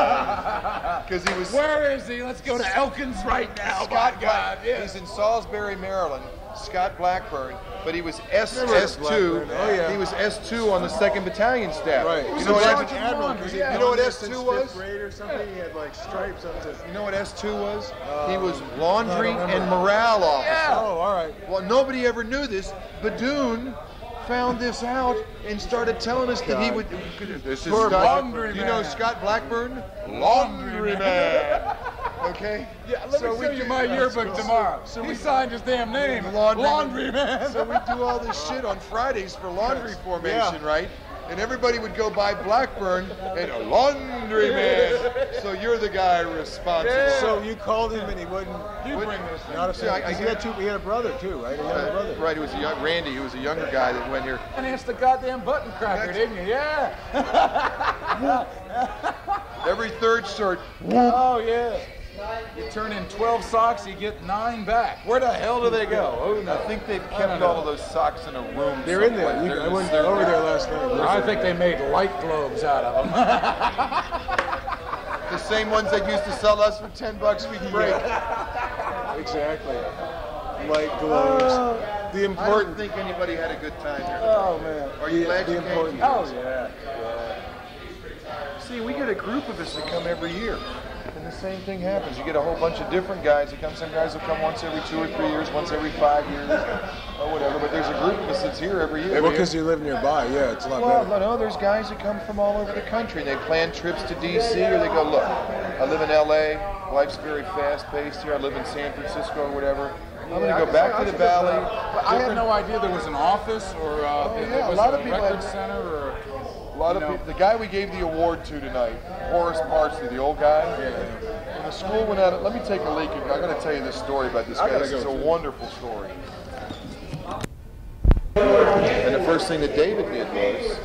Because he was. Where is he? Let's go to Elkins right now. Scott God, yeah. He's in Salisbury, Maryland. Scott Blackburn, but he was S2. Oh, yeah. He was S2 on the 2nd Battalion staff. Right. You know what You know what S2 was? Grade or something. He had like stripes up to. You know what S2 was? He was laundry and morale officer. Yeah. Oh, all right. Well, nobody ever knew this. Badoon found this out and started telling us that he would. This is Scott. Laundry You man. know Scott Blackburn? Laundry man. Okay? Yeah, let me show you my yearbook tomorrow. He signed his damn name. Laundry man. So we do all this shit on Fridays for laundry formation, right? And everybody would go by Blackburn and a laundry man. So you're the guy responsible. Yeah. So you called him and he wouldn't. You bring this. Not a he had a brother too, right? A younger brother. Right. He was a young Randy. He was a younger guy that went here. And it's the goddamn button cracker, didn't you? Yeah. Every third shirt. Oh yeah. You turn in 12 socks, you get 9 back. Where the hell do they go? Oh, no. I think they've kept all of those socks in a room. They're in there. I went over there last night. I think they made light globes out of them. The same ones they used to sell us for $10 we can break. Exactly. Light globes. The important. I don't think anybody had a good time here. Oh man. Are you glad you came? Oh yeah. See, we get a group of us that come every year. And the same thing happens. You get a whole bunch of different guys that come. Some guys will come once every 2 or 3 years, once every 5 years, or whatever. But there's a group of us that's here every year. Well, because you live nearby, yeah, it's a lot better. Well, no, there's guys that come from all over the country. They plan trips to D.C. or they go, look, I live in L.A. Life's very fast-paced here. I live in San Francisco or whatever. I'm going to go back to the valley. I had no idea there was an office or a lot of people record center or. A lot of people. The guy we gave the award to tonight, Horace Parsley, the old guy. Yeah. When the school went out, let me take a leak. I'm going to tell you this story about this guy. This is a wonderful story. And the first thing that David did was,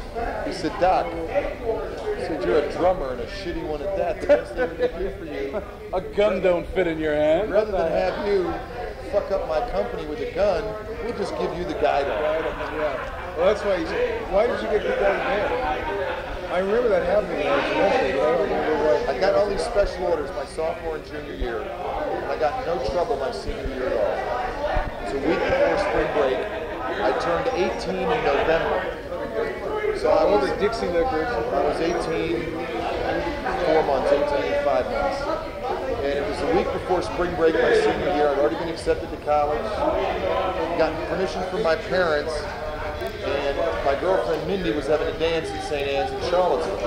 he said, Doc, he said, you're a drummer and a shitty one at that. The best thing we can do for you. A gun don't fit in your hand. Rather than have you fuck up my company with a gun, we'll just give you the guidon. Yeah. Well, that's why he said, why did you get kicked out of the band? I remember that happening. I don't remember what. I got all these special orders my sophomore and junior year. And I got no trouble my senior year at all. It was a week before spring break. I turned 18 in November. So I was at Dixie Liquors. I was 18, 4 months, 18 and 5 months. And it was a week before spring break my senior year. I'd already been accepted to college. Got permission from my parents. And my girlfriend Mindy was having a dance at St. Anne's in Charlottesville.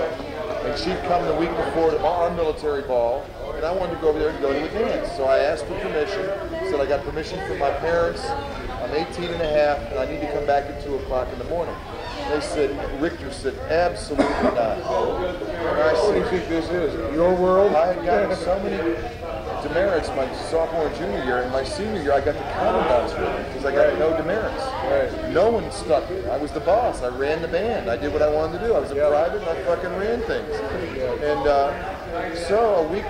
And she'd come the week before to our military ball, and I wanted to go over there and go to a dance. So I asked for permission, said I got permission from my parents, I'm 18 and a half, and I need to come back at 2 o'clock in the morning. They said, Richter said, absolutely not. And I said, what do you think this is? Your world? I had gotten so many demerits my sophomore and junior year, and my senior year I got the commandant's ring because I got no demerits. Right. No one stuck me. I was the boss. I ran the band. I did what I wanted to do. I was a private and I fucking ran things. And so a week,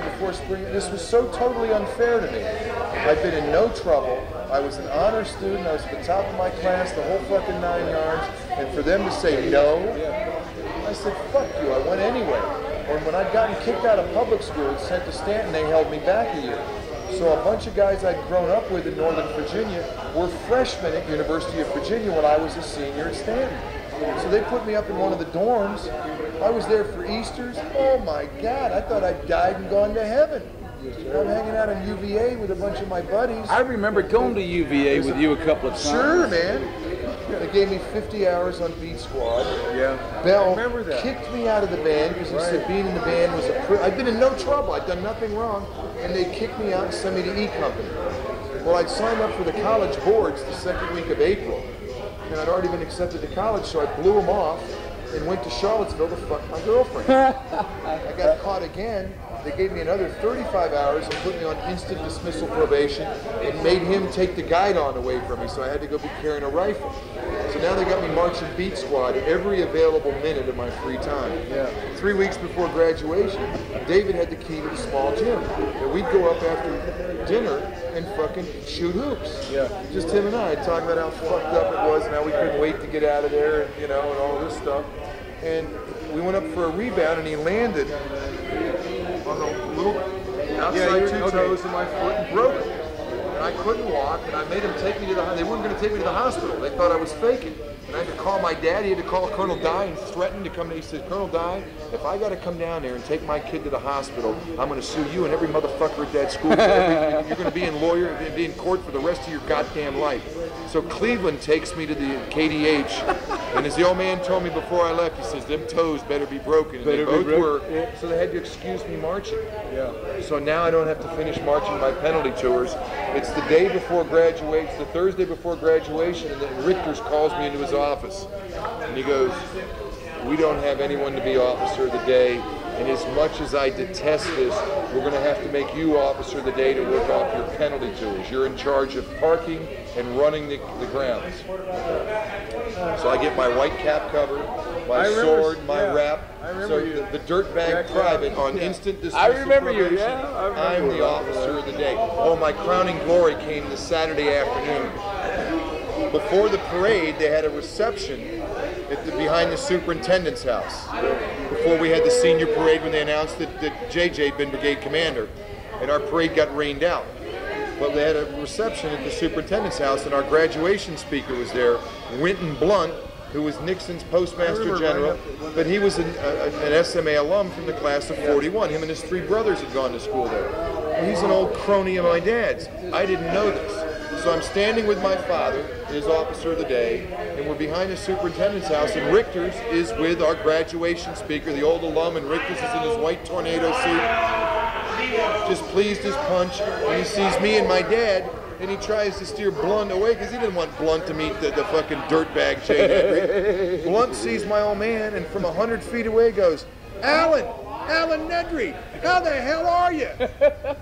before spring, this was so totally unfair to me. I'd been in no trouble. I was an honor student. I was at the top of my class, the whole fucking 9 yards. And for them to say no, I said, fuck you. I went anyway. And when I'd gotten kicked out of public school and sent to Staunton, they held me back a year. So a bunch of guys I'd grown up with in Northern Virginia were freshmen at University of Virginia when I was a senior at Staunton. So they put me up in one of the dorms. I was there for Easters. Oh my God, I thought I'd died and gone to heaven. I'm hanging out in UVA with a bunch of my buddies. I remember going to UVA with you a couple of times. Sure, man. They gave me 50 hours on Beat Squad. Yeah. Bell kicked me out of the band because he said being in the band was I'd been in no trouble. I'd done nothing wrong. And they kicked me out and sent me to E Company. Well, I'd signed up for the college boards the second week of April. And I'd already been accepted to college, so I blew them off and went to Charlottesville to fuck my girlfriend. I got caught again. They gave me another 35 hours and put me on instant dismissal probation and made him take the guidon away from me, so I had to go be carrying a rifle. So now they got me marching Beat Squad every available minute of my free time. Yeah. 3 weeks before graduation, David had the key to the small gym. And we'd go up after dinner and fucking shoot hoops. Yeah. Just him and I talking about how fucked up it was and how we couldn't wait to get out of there, and, you know, and all this stuff. And we went up for a rebound and he landed on the little outside two toes of my foot and broke it. And I couldn't walk, and I made them take me to the hospital. They weren't going to take me to the hospital. They thought I was faking. And I had to call my dad. He had to call Colonel Dye and threaten to come. He said, Colonel Dye, if I got to come down there and take my kid to the hospital, I'm going to sue you and every motherfucker at that school. You're going to be in court for the rest of your goddamn life. So Cleveland takes me to the KDH, and as the old man told me before I left, he says, them toes better be broken. And they both were, so they had to excuse me marching. Yeah. So now I don't have to finish marching my penalty tours. It's the day before graduation, it's the Thursday before graduation, and then Richter's calls me into his office. And he goes, we don't have anyone to be officer of the day, and as much as I detest this, we're going to have to make you officer of the day to work off your penalty tours. You're in charge of parking and running the grounds. So I get my white cap cover, my sword, my wrap. So the dirtbag private on instant dismissal. I remember probation. you, yeah. I'm the officer of the day. Oh, my crowning glory came this Saturday afternoon. Before the parade, they had a reception behind the superintendent's house. Before we had the senior parade, when they announced that JJ had been brigade commander, and our parade got rained out. But they had a reception at the superintendent's house, and our graduation speaker was there, Winton Blunt, who was Nixon's postmaster general, but he was an SMA alum from the class of 41. Him and his 3 brothers had gone to school there. And he's an old crony of my dad's. I didn't know this. So I'm standing with my father, his officer of the day, and we're behind the superintendent's house, and Richter's is with our graduation speaker, the old alum, and Richter's is in his white tornado suit, just pleased as punch, and he sees me and my dad, and he tries to steer Blunt away because he didn't want Blunt to meet the fucking dirtbag Jay Nedry. Blunt sees my old man, and from 100 feet away goes, Alan Nedry, how the hell are you?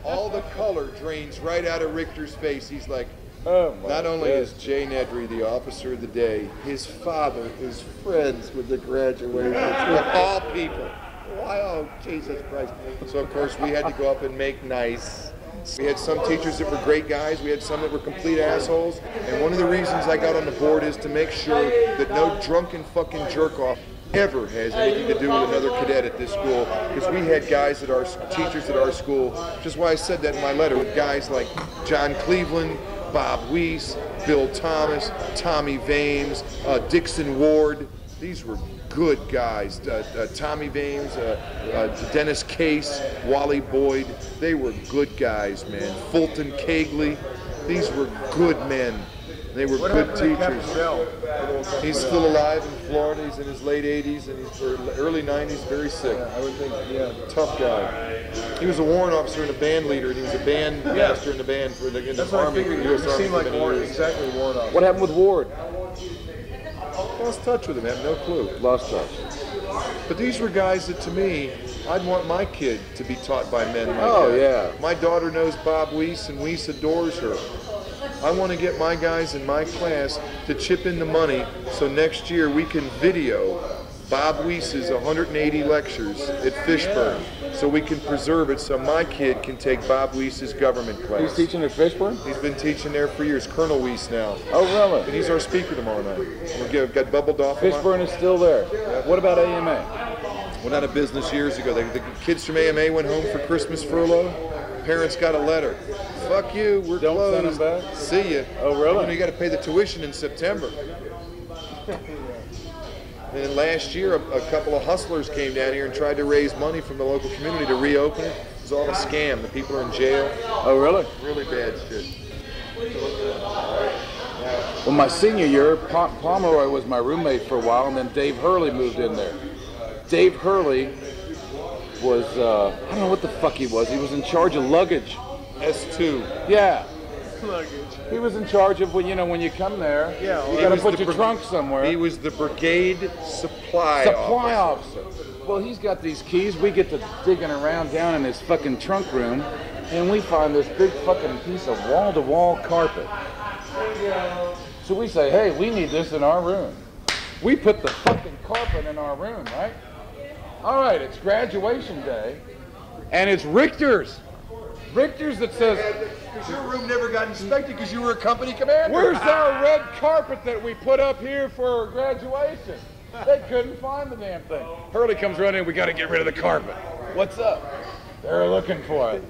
All the color drains right out of Richter's face. He's like, not only is Jay Nedry the officer of the day, his father is friends with the graduations of all people. Why, oh, Jesus Christ. So, of course, we had to go up and make nice. We had some teachers that were great guys. We had some that were complete assholes. And one of the reasons I got on the board is to make sure that no drunken fucking jerk-off ever has anything to do with another cadet at this school, because we had guys at our teachers at our school, which is why I said that in my letter, with guys like John Cleveland, Bob Weiss, Bill Thomas, Tommy Vames, Dixon Ward. These were good guys. Tommy Vames, Dennis Case, Wally Boyd. They were good guys, man. Fulton Kegley. These were good men. They were good teachers. He's still alive in Florida. He's in his late 80s and he's early 90s, very sick. Yeah, I would think, tough guy. He was a warrant officer and a band leader, and he was a band master in the band for the Army. U.S. Army seemed like exactly warrant officer. What happened with Ward? Lost touch with him. I have no clue. Lost touch. But these were guys that, to me, I'd want my kid to be taught by men like that. Yeah. My daughter knows Bob Weiss, and Weiss adores her. I want to get my guys in my class to chip in the money so next year we can video Bob Weiss's 180 lectures at Fishburne, so we can preserve it so my kid can take Bob Weiss's government class. He's teaching at Fishburne? He's been teaching there for years. Colonel Weiss now. Oh, really? And he's our speaker tomorrow night. We've got bubbled off. Fishburne is still there. Yeah. What about AMA? Went out of business years ago. The kids from AMA went home for Christmas furlough. Parents got a letter. Fuck you, we're closed. Send them back? See ya. Oh, really? You got to pay the tuition in September. And then last year, a couple of hustlers came down here and tried to raise money from the local community to reopen it. It was all a scam. The people are in jail. Oh, really? Really bad shit. Well, my senior year, Pomeroy was my roommate for a while, and then Dave Hurley moved in there. Dave Hurley was, I don't know what the fuck he was. He was in charge of luggage. S2. Yeah. Luggage. He was in charge of, when you come there, yeah, you got to put your trunk somewhere. He was the brigade supply officer. Well, he's got these keys. We get to digging around down in his fucking trunk room, and we find this big fucking piece of wall-to-wall carpet. So we say, hey, we need this in our room. We put the fucking carpet in our room, right? All right, it's graduation day, and it's Richter's. Richter's that says... Because your room never got inspected because you were a company commander. Where's our red carpet that we put up here for graduation? They couldn't find the damn thing. Hurley comes running in, we got to get rid of the carpet. What's up? They're looking for it.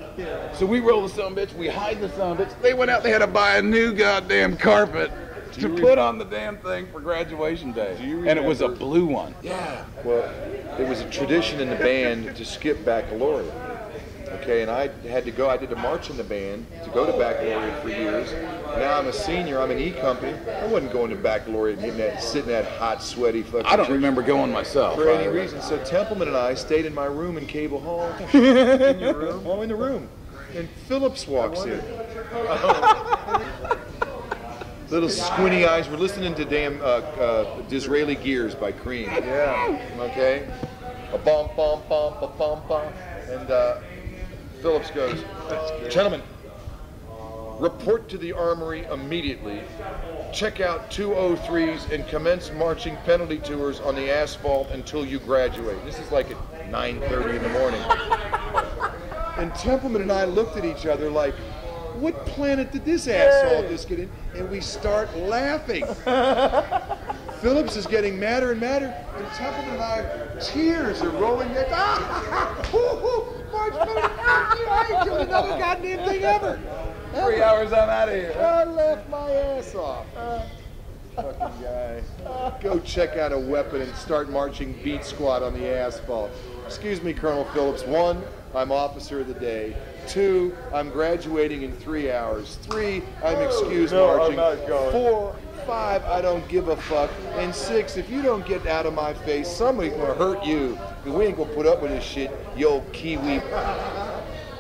So we roll the son of a bitch, we hide the son of a bitch. They went out, they had to buy a new goddamn carpet to put on the damn thing for graduation day. And it was a blue one. Yeah. Well, it was a tradition in the band to skip baccalaureate. Okay, and I had to go, I did a march in the band to go to baccalaureate for years. Now I'm a senior, I'm an E company. I wasn't going to baccalaureate and sitting in that hot, sweaty fucking I don't remember going myself. For any reason. So Templeman and I stayed in my room in Cable Hall. In your room? Oh, in the room. And Phillips walks in. Little squinty eyes. We're listening to damn Disraeli Gears by Cream. Yeah. Okay? A bum, bum, bum, ba bum, bum. And Phillips goes, gentlemen, report to the armory immediately. Check out 203s and commence marching penalty tours on the asphalt until you graduate. This is like at 9:30 in the morning. And Templeman and I looked at each other like, what planet did this asshole just get in? And we start laughing. Phillips is getting madder and madder, and Templeman and I, tears are rolling down. March I ain't doing another goddamn thing ever. 3 hours, I'm out of here. I laughed my ass off. Fucking guy. Go check out a weapon and start marching beat squad on the asphalt. Excuse me, Colonel Phillips. 1, I'm officer of the day. 2, I'm graduating in 3 hours. 3, I'm excused marching. I'm not going. 4, 5, I don't give a fuck. And 6, if you don't get out of my face, somebody's gonna hurt you. We ain't gonna put up with this shit, you old Kiwi.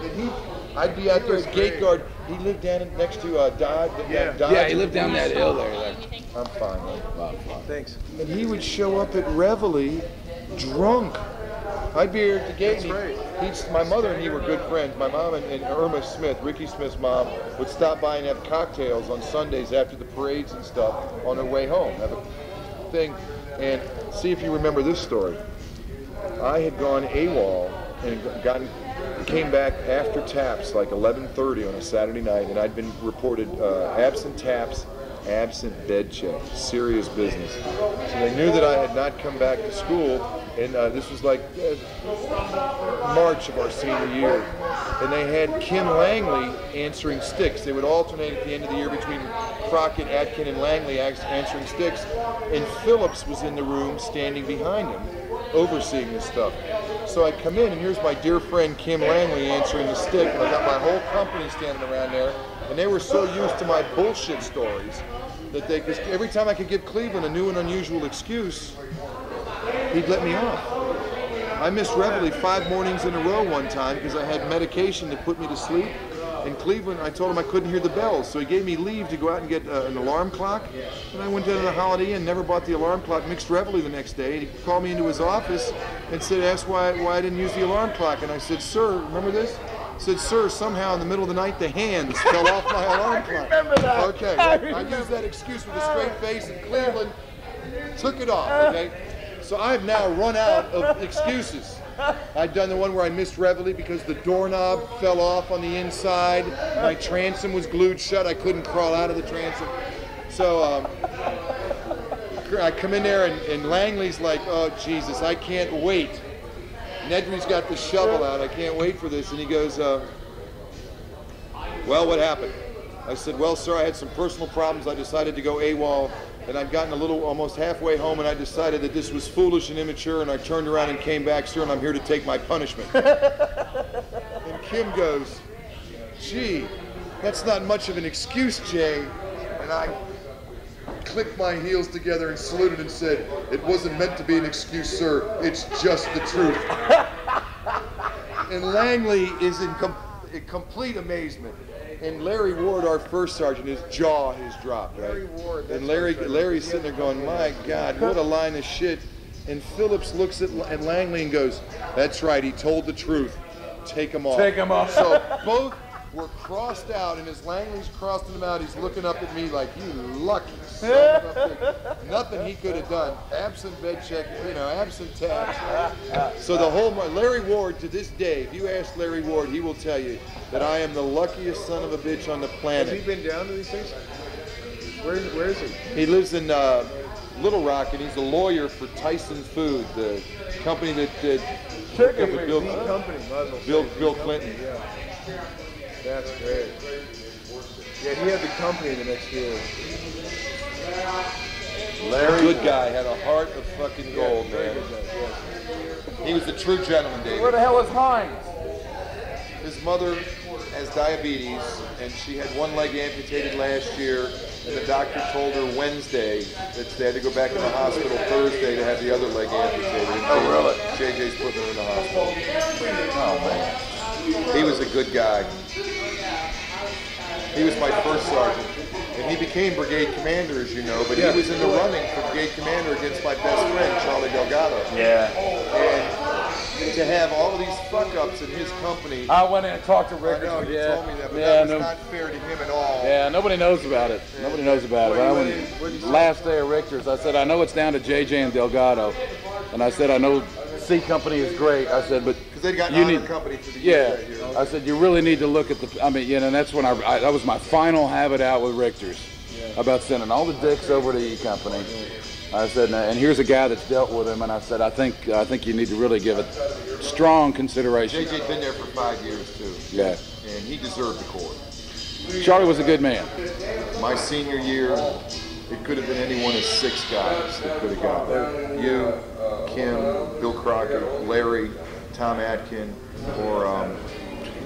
And I'd be out there as gate guard. He lived down next to Dodge. Yeah, he lived down that hill there. I'm fine, man. Thanks. And he would show up at Reveille drunk. I'd be here at the gate. My mother and he were good friends. My mom and Irma Smith, Ricky Smith's mom, would stop by and have cocktails on Sundays after the parades and stuff on their way home. Have a thing. And see if you remember this story. I had gone AWOL and came back after taps, like 11:30 on a Saturday night, and I'd been reported absent taps, absent bed check, serious business. So they knew that I had not come back to school, and this was like March of our senior year. And they had Kim Langley answering sticks. They would alternate at the end of the year between Crockett, Atkin, and Langley answering sticks. And Phillips was in the room standing behind him, overseeing this stuff. So I come in, and here's my dear friend Kim Langley answering the stick, and I got my whole company standing around there, and they were so used to my bullshit stories that because every time I could give Cleveland a new and unusual excuse, he'd let me off. I missed Reveille 5 mornings in a row one time because I had medication that put me to sleep. In Cleveland, I told him I couldn't hear the bells, so he gave me leave to go out and get an alarm clock. And I went down to the Holiday Inn, never bought the alarm clock, mixed Reveille the next day. And he called me into his office and asked why I didn't use the alarm clock. And I said, sir, remember this? I said, sir, somehow in the middle of the night, the hands fell off my alarm clock. Remember that. Okay, I used that excuse with a straight face, and Cleveland took it off, okay? So I've now run out of excuses. I'd done the one where I missed Reveille because the doorknob fell off on the inside. My transom was glued shut. I couldn't crawl out of the transom. So I come in there, and Langley's like, oh, Jesus, I can't wait. Nedry's got the shovel out. I can't wait for this. And he goes, well, what happened? I said, well, sir, I had some personal problems. I decided to go AWOL And I'd gotten a little, almost halfway home, and I decided that this was foolish and immature, and I turned around and came back, sir, and I'm here to take my punishment. And Kim goes, gee, that's not much of an excuse, Jay. And I clicked my heels together and saluted and said, it wasn't meant to be an excuse, sir. It's just the truth. And Langley is in complete amazement. And Larry Ward, our first sergeant, his jaw has dropped, right? Larry Ward. And Larry's sitting there going, my God, what a line of shit. And Phillips looks at Langley and goes, that's right, he told the truth. Take him off. Take him off. So both were crossed out, and as Langley's crossing him out, he's looking up at me like, you lucky son of a bitch. Nothing he could have done. Absent bed check, absent tax. So the whole, Larry Ward, to this day, if you ask Larry Ward, he will tell you that I am the luckiest son of a bitch on the planet. Has he been down to these things? Where is he? He lives in Little Rock, and he's a lawyer for Tyson Food, the company that hooked up with Bill Clinton. Yeah. That's great. Yeah, he had the company the next year. Larry, good guy, had a heart of fucking gold, man. He was a true gentleman, David. Where the hell is Hines? His mother has diabetes, and she had one leg amputated last year, and the doctor told her Wednesday that they had to go back to the hospital Thursday to have the other leg amputated. Oh, really? JJ's putting her in the hospital. Oh, man. He was a good guy. He was my first sergeant, and he became brigade commander, as you know, but he was in the running for brigade commander against my best friend, Charlie Delgado. Yeah. And to have all of these fuck-ups in his company. I went in and talked to Rick. I know, he told me that, but that was not fair to him at all. Yeah, nobody knows about it. Nobody knows about it. But I went, last day of Richter's, I said, I know it's down to JJ and Delgado. And I said, I know C Company is great. I said, but they'd got honor company for the year that year. I said, you really need to look at the, and that's when that was my final habit out with Richter's, about sending all the dicks over to E Company. I said, and here's a guy that's dealt with him, and I said, I think you need to really give it strong consideration. JJ'd been there for 5 years, too. Yeah. And he deserved the Corps. Charlie was a good man. My senior year, it could have been any one of 6 guys that could have got there. You, Kim, Bill Crockett, Larry, Tom Atkin, or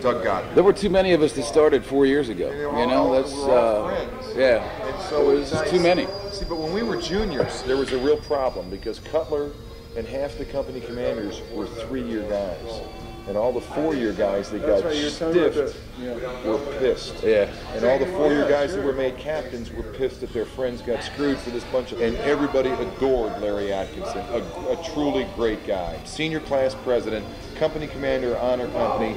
Doug Gottman. There were too many of us that started 4 years ago. That's we were all friends. Yeah. And so it was just too many. See, but when we were juniors, there was a real problem because Cutler and half the company commanders were 3-year guys. And all the 4-year guys that got stiffed were pissed. Yeah. And all the 4-year guys that were made captains were pissed that their friends got screwed for this bunch of... And everybody adored Larry Atkinson, a truly great guy. Senior class president, company commander, honor company.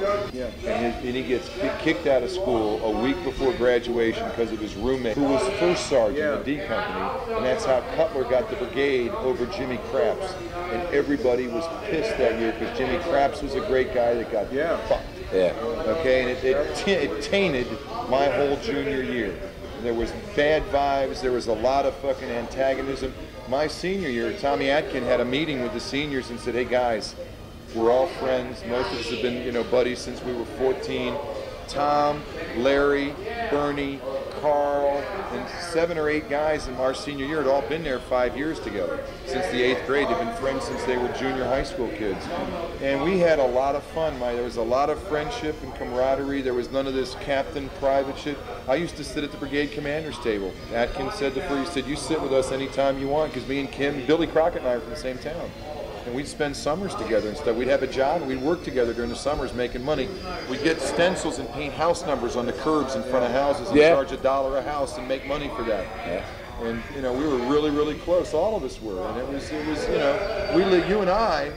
And he gets kicked out of school a week before graduation because of his roommate, who was first sergeant in the D Company. And that's how Cutler got the brigade over Jimmy Craps. And everybody was pissed that year because Jimmy Craps was a great guy that got fucked. Yeah. Okay, and it tainted my whole junior year. There was bad vibes. There was a lot of fucking antagonism. My senior year, Tommy Atkin had a meeting with the seniors and said, "Hey guys, we're all friends. Most of us have been, buddies since we were 14. Tom, Larry, Bernie, Carl, and 7 or 8 guys in our senior year had all been there 5 years together. Since the 8th grade, they've been friends since they were junior high school kids. And we had a lot of fun. There was a lot of friendship and camaraderie. There was none of this captain, private shit. I used to sit at the brigade commander's table. Atkins said to her, he said, "You sit with us anytime you want," because me and Kim, Billy Crockett and I are from the same town. And we'd spend summers together and stuff. We'd have a job and we'd work together during the summers making money. We'd get stencils and paint house numbers on the curbs in front of houses and charge $1 a house and make money for that. Yeah. And we were really, really close. All of us were. And it was we lived, you and I,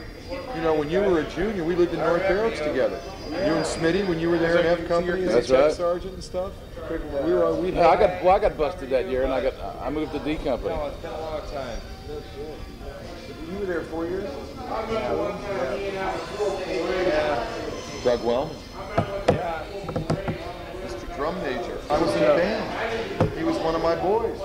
when you were a junior, we lived in North Barracks together. You and Smitty, when you were there in F Company as a tech sergeant and stuff. I got busted that year, and I moved to D Company. Oh, it's been a long time. You were there 4 years? Doug Wellman. Mr. Drum Major. I was in a band. He was one of my boys.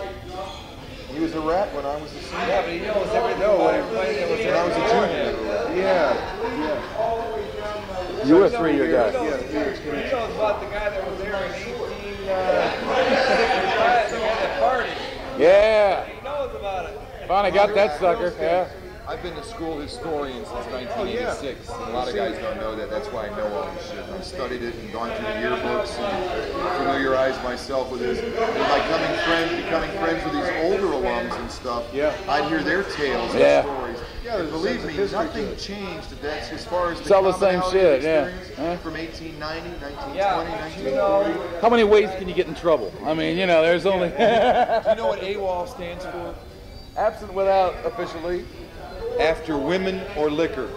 He was a rat when I was a senior. Yeah, but he knows everything. When I was a junior. Yeah. You were a 3-year guy. He knows about the guy that was there in 1865, the guy that partied. Yeah. He knows Finally got that sucker. Yeah. I've been a school historian since 1986. And a lot of guys don't know that. That's why I know all this shit. I've studied it and gone through the yearbooks and familiarized myself with this. And by becoming friends with these older alums and stuff, I'd hear their tales and stories. Yeah, believe me, nothing changed. That's as far as it's all the same shit. From 1890, 1920, 1940. How many ways can you get in trouble? I mean, there's only. Do you know what AWOL stands for? Absent without officially. After women or liquor.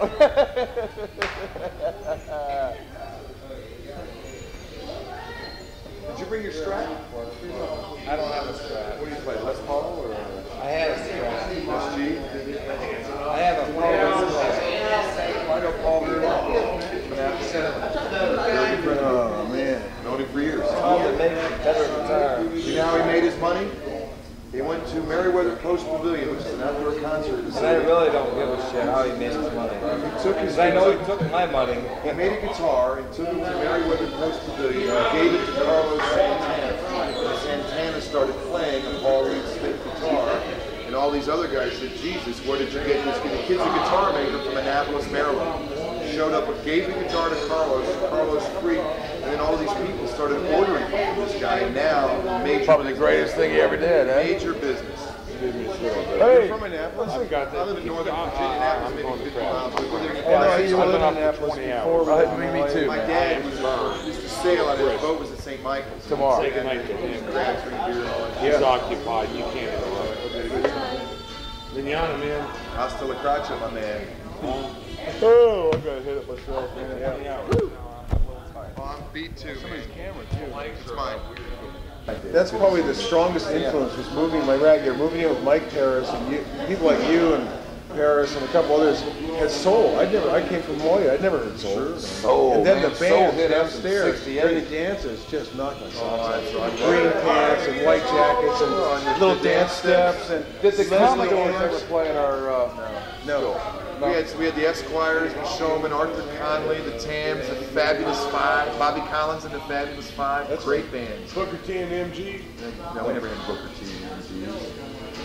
Did you bring your strap? I don't have a strap. What do you play, Les Paul or? I had a strap. SG? I have a Paul. I know Paul very well. Oh man, known him for years. You know how he made his money? He went to Meriwether Post Pavilion, which is an outdoor concert. And I really don't give a shit how he made his money. I know he took my money. He made a guitar and took it to Meriwether Post Pavilion and gave it to Carlos Santana. And Santana started playing a Paul Reed Smith guitar. And all these other guys said, Jesus, where did you get this? The kid's a guitar maker from Annapolis, Maryland. Showed up and gave the guitar to Carlos Creek, and then all these people started ordering from this guy. And now, probably the greatest thing he ever did, Major business. Hey, from Annapolis? I live in Northern Virginia, Annapolis, maybe 50 miles. You lived in Annapolis before. Me too. My dad used to sail on his boat was at St. Michael's. Tomorrow. Say goodnight to him. He's occupied. You can't interrupt. Vignana, man. Hasta la craccia, my man. Oh, I'm gonna hit it myself, man. On beat too, somebody's camera too. It's mine. That's probably the strongest influence was moving my rag. You're moving in with Mike Paris and people like you and Paris and a couple others had soul. I came from Moya. I'd never heard soul. Soul. And then the band hit downstairs during the dances just knocked my socks off. Green pants and white jackets and little dance steps and. Did the Commodores ever play in our? No. We had the Esquires, the Showman, Arthur Conley, the Tams, the Fabulous Five, Bobby Collins and the Fabulous Five. That's great bands. Booker T and MG? No, we never had Booker T and MG.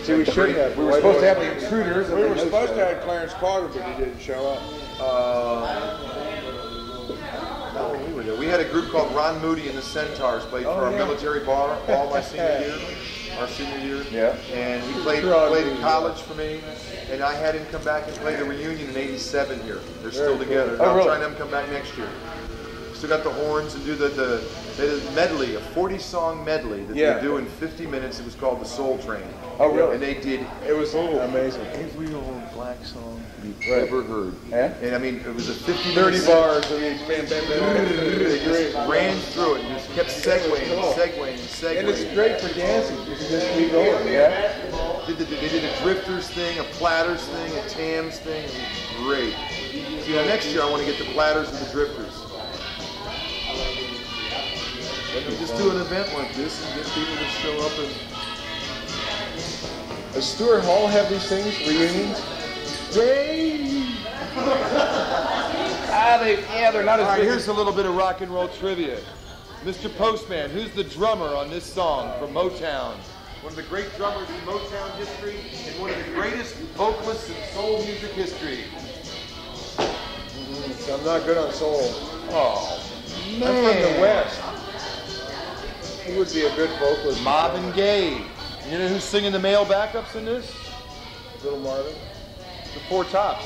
See, we should have. We were supposed to have the Intruders. We were supposed to have Clarence Carter, but he didn't show up. Not when we were there. We had a group called Ron Moody and the Centaurs played for our military bar all my senior year. Our senior year. Yeah. And he played in college for me. And I had him come back and play the reunion in '87 here. They're still together. I'm trying to have him come back next year. Still got the horns and do the medley, a 40-song medley that they do in 50 minutes. It was called the Soul Train. Oh, really? And they did. It was amazing. Every old black song you've ever heard. Yeah? And I mean, it was a 50 30 bars. They just ran through it and just kept segueing. And it's great for dancing. You can just keep going. Yeah. They did a Drifters thing, a Platters thing, a Tams thing. It was great. See, next year I want to get the Platters and the Drifters. Let me just do an event like this and get people to show up and. Does Stuart Hall have these things, reunions? They're not as All right, here's a little bit of rock and roll trivia. Mr. Postman, who's the drummer on this song from Motown? One of the great drummers in Motown history and one of the greatest vocalists in soul music history. So I'm not good on soul. Oh, man. I'm from the West. He would be a good vocalist. Marvin Gaye. You know who's singing the male backups in this? Little Marvin. The Four Tops.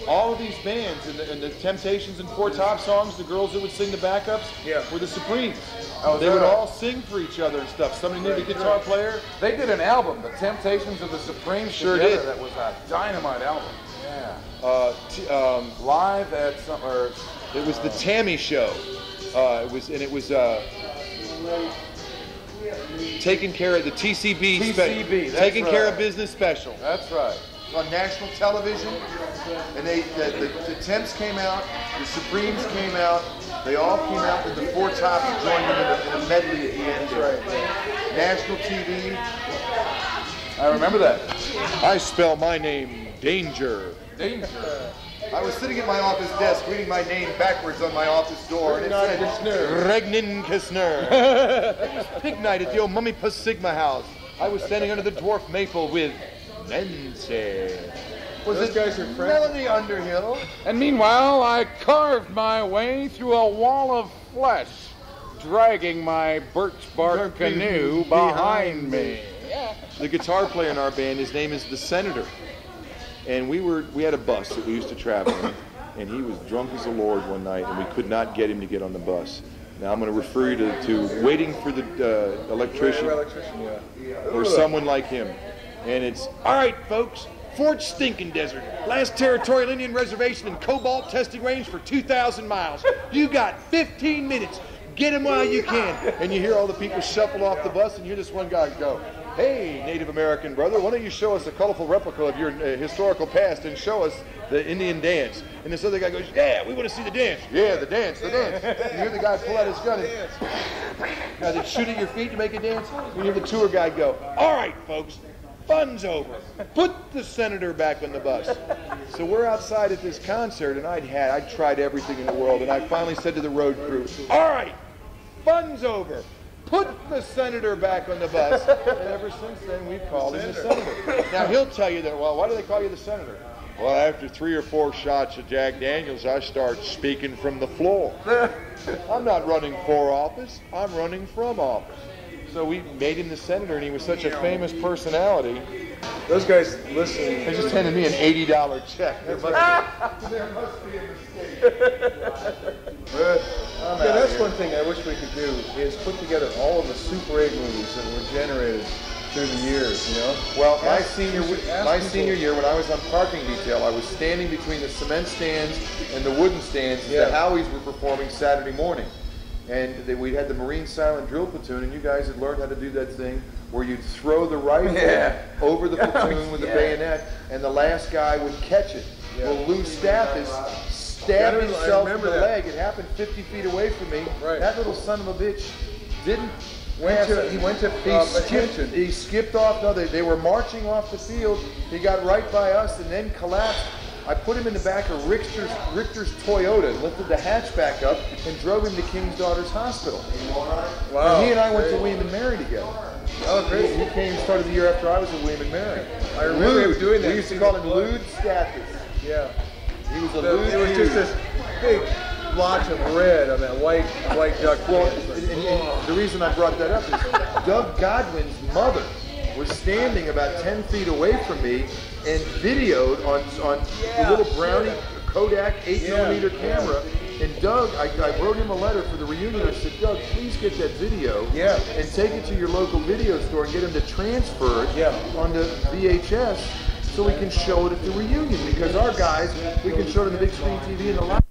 All of these bands and the Temptations and Four Top songs, the girls that would sing the backups were the Supremes. They would all sing for each other and stuff. Somebody needed a guitar player. They did an album, The Temptations of the Supremes. Sure together. did. That was a dynamite album. Yeah. Live at some. It was the Tammy Show. It was taking care of the TCB. Taking care of business special. That's right. On national television, and the Temps came out, the Supremes came out, they all came out, and the Four Tops joined them in a medley at the end. Right. National TV. I remember that. I spell my name Danger. Danger. I was sitting at my office desk reading my name backwards on my office door, and it said Regnin Kissner. It was pig night at the old Mummy Pus Sigma house. I was standing under the dwarf maple with Nancy. Was Those it guys are Melanie Underhill? And meanwhile, I carved my way through a wall of flesh, dragging my birch bark canoe behind me. The guitar player in our band, his name is the Senator, and we had a bus that we used to travel in, and he was drunk as a lord one night, and we could not get him to get on the bus. Now I'm going to refer you to waiting for the electrician, or someone like him, and it's all right, folks. Fort Stinking Desert, last territorial Indian reservation and cobalt testing range for 2,000 miles. You got 15 minutes. Get him while you can. And you hear all the people shuffle off the bus, and you hear this one guy go, "Hey, Native American brother, why don't you show us a colorful replica of your historical past and show us the Indian dance?" And this other guy goes, "Yeah, we want to see the dance." "Yeah, the dance, the dance." And you hear the guy pull out his gun and now they shoot at your feet to make a dance. And you hear the tour guide go, "All right, folks. Fun's over. Put the Senator back on the bus." So we're outside at this concert, and I'd tried everything in the world, and I finally said to the road crew, "All right, fun's over. Put the Senator back on the bus." And ever since then, we've called him the Senator. Now he'll tell you that. Well, why do they call you the Senator? Well, after 3 or 4 shots of Jack Daniels, I start speaking from the floor. I'm not running for office. I'm running from office. So we made him the Senator, and he was such a famous personality. Those guys listening, they just handed me an $80 check. There must be a mistake. That's one thing I wish we could do, is put together all of the Super 8 movies that were generated through the years, you know? Well, my senior year, when I was on parking detail, I was standing between the cement stands and the wooden stands that the Howies were performing Saturday morning. And we had the Marine Silent Drill Platoon, and you guys had learned how to do that thing where you'd throw the rifle over the platoon with the bayonet, and the last guy would catch it. Well, Lou Stathis stabbed himself in the leg. It happened 50 feet away from me. That little son of a bitch didn't. He skipped off. No, they were marching off the field. He got right by us and then collapsed. I put him in the back of Richter's Toyota, lifted the hatchback up, and drove him to King's Daughters Hospital. Wow. And he and I went to William and Mary together. Oh, great. He came, started the year after I was at William and Mary. I remember him doing that. We used to call him Lude Stathis. Yeah. He was a Lude. It was just this big blotch of red on that white duck. Well, and the reason I brought that up is Doug Godwin's mother was standing about 10 feet away from me and videoed on the little Brownie Kodak 8mm camera. And Doug, I wrote him a letter for the reunion. I said, "Doug, please get that video and take it to your local video store and get him to transfer it onto VHS so we can show it at the reunion. Because our guys, we can show it on the big screen TV and the live."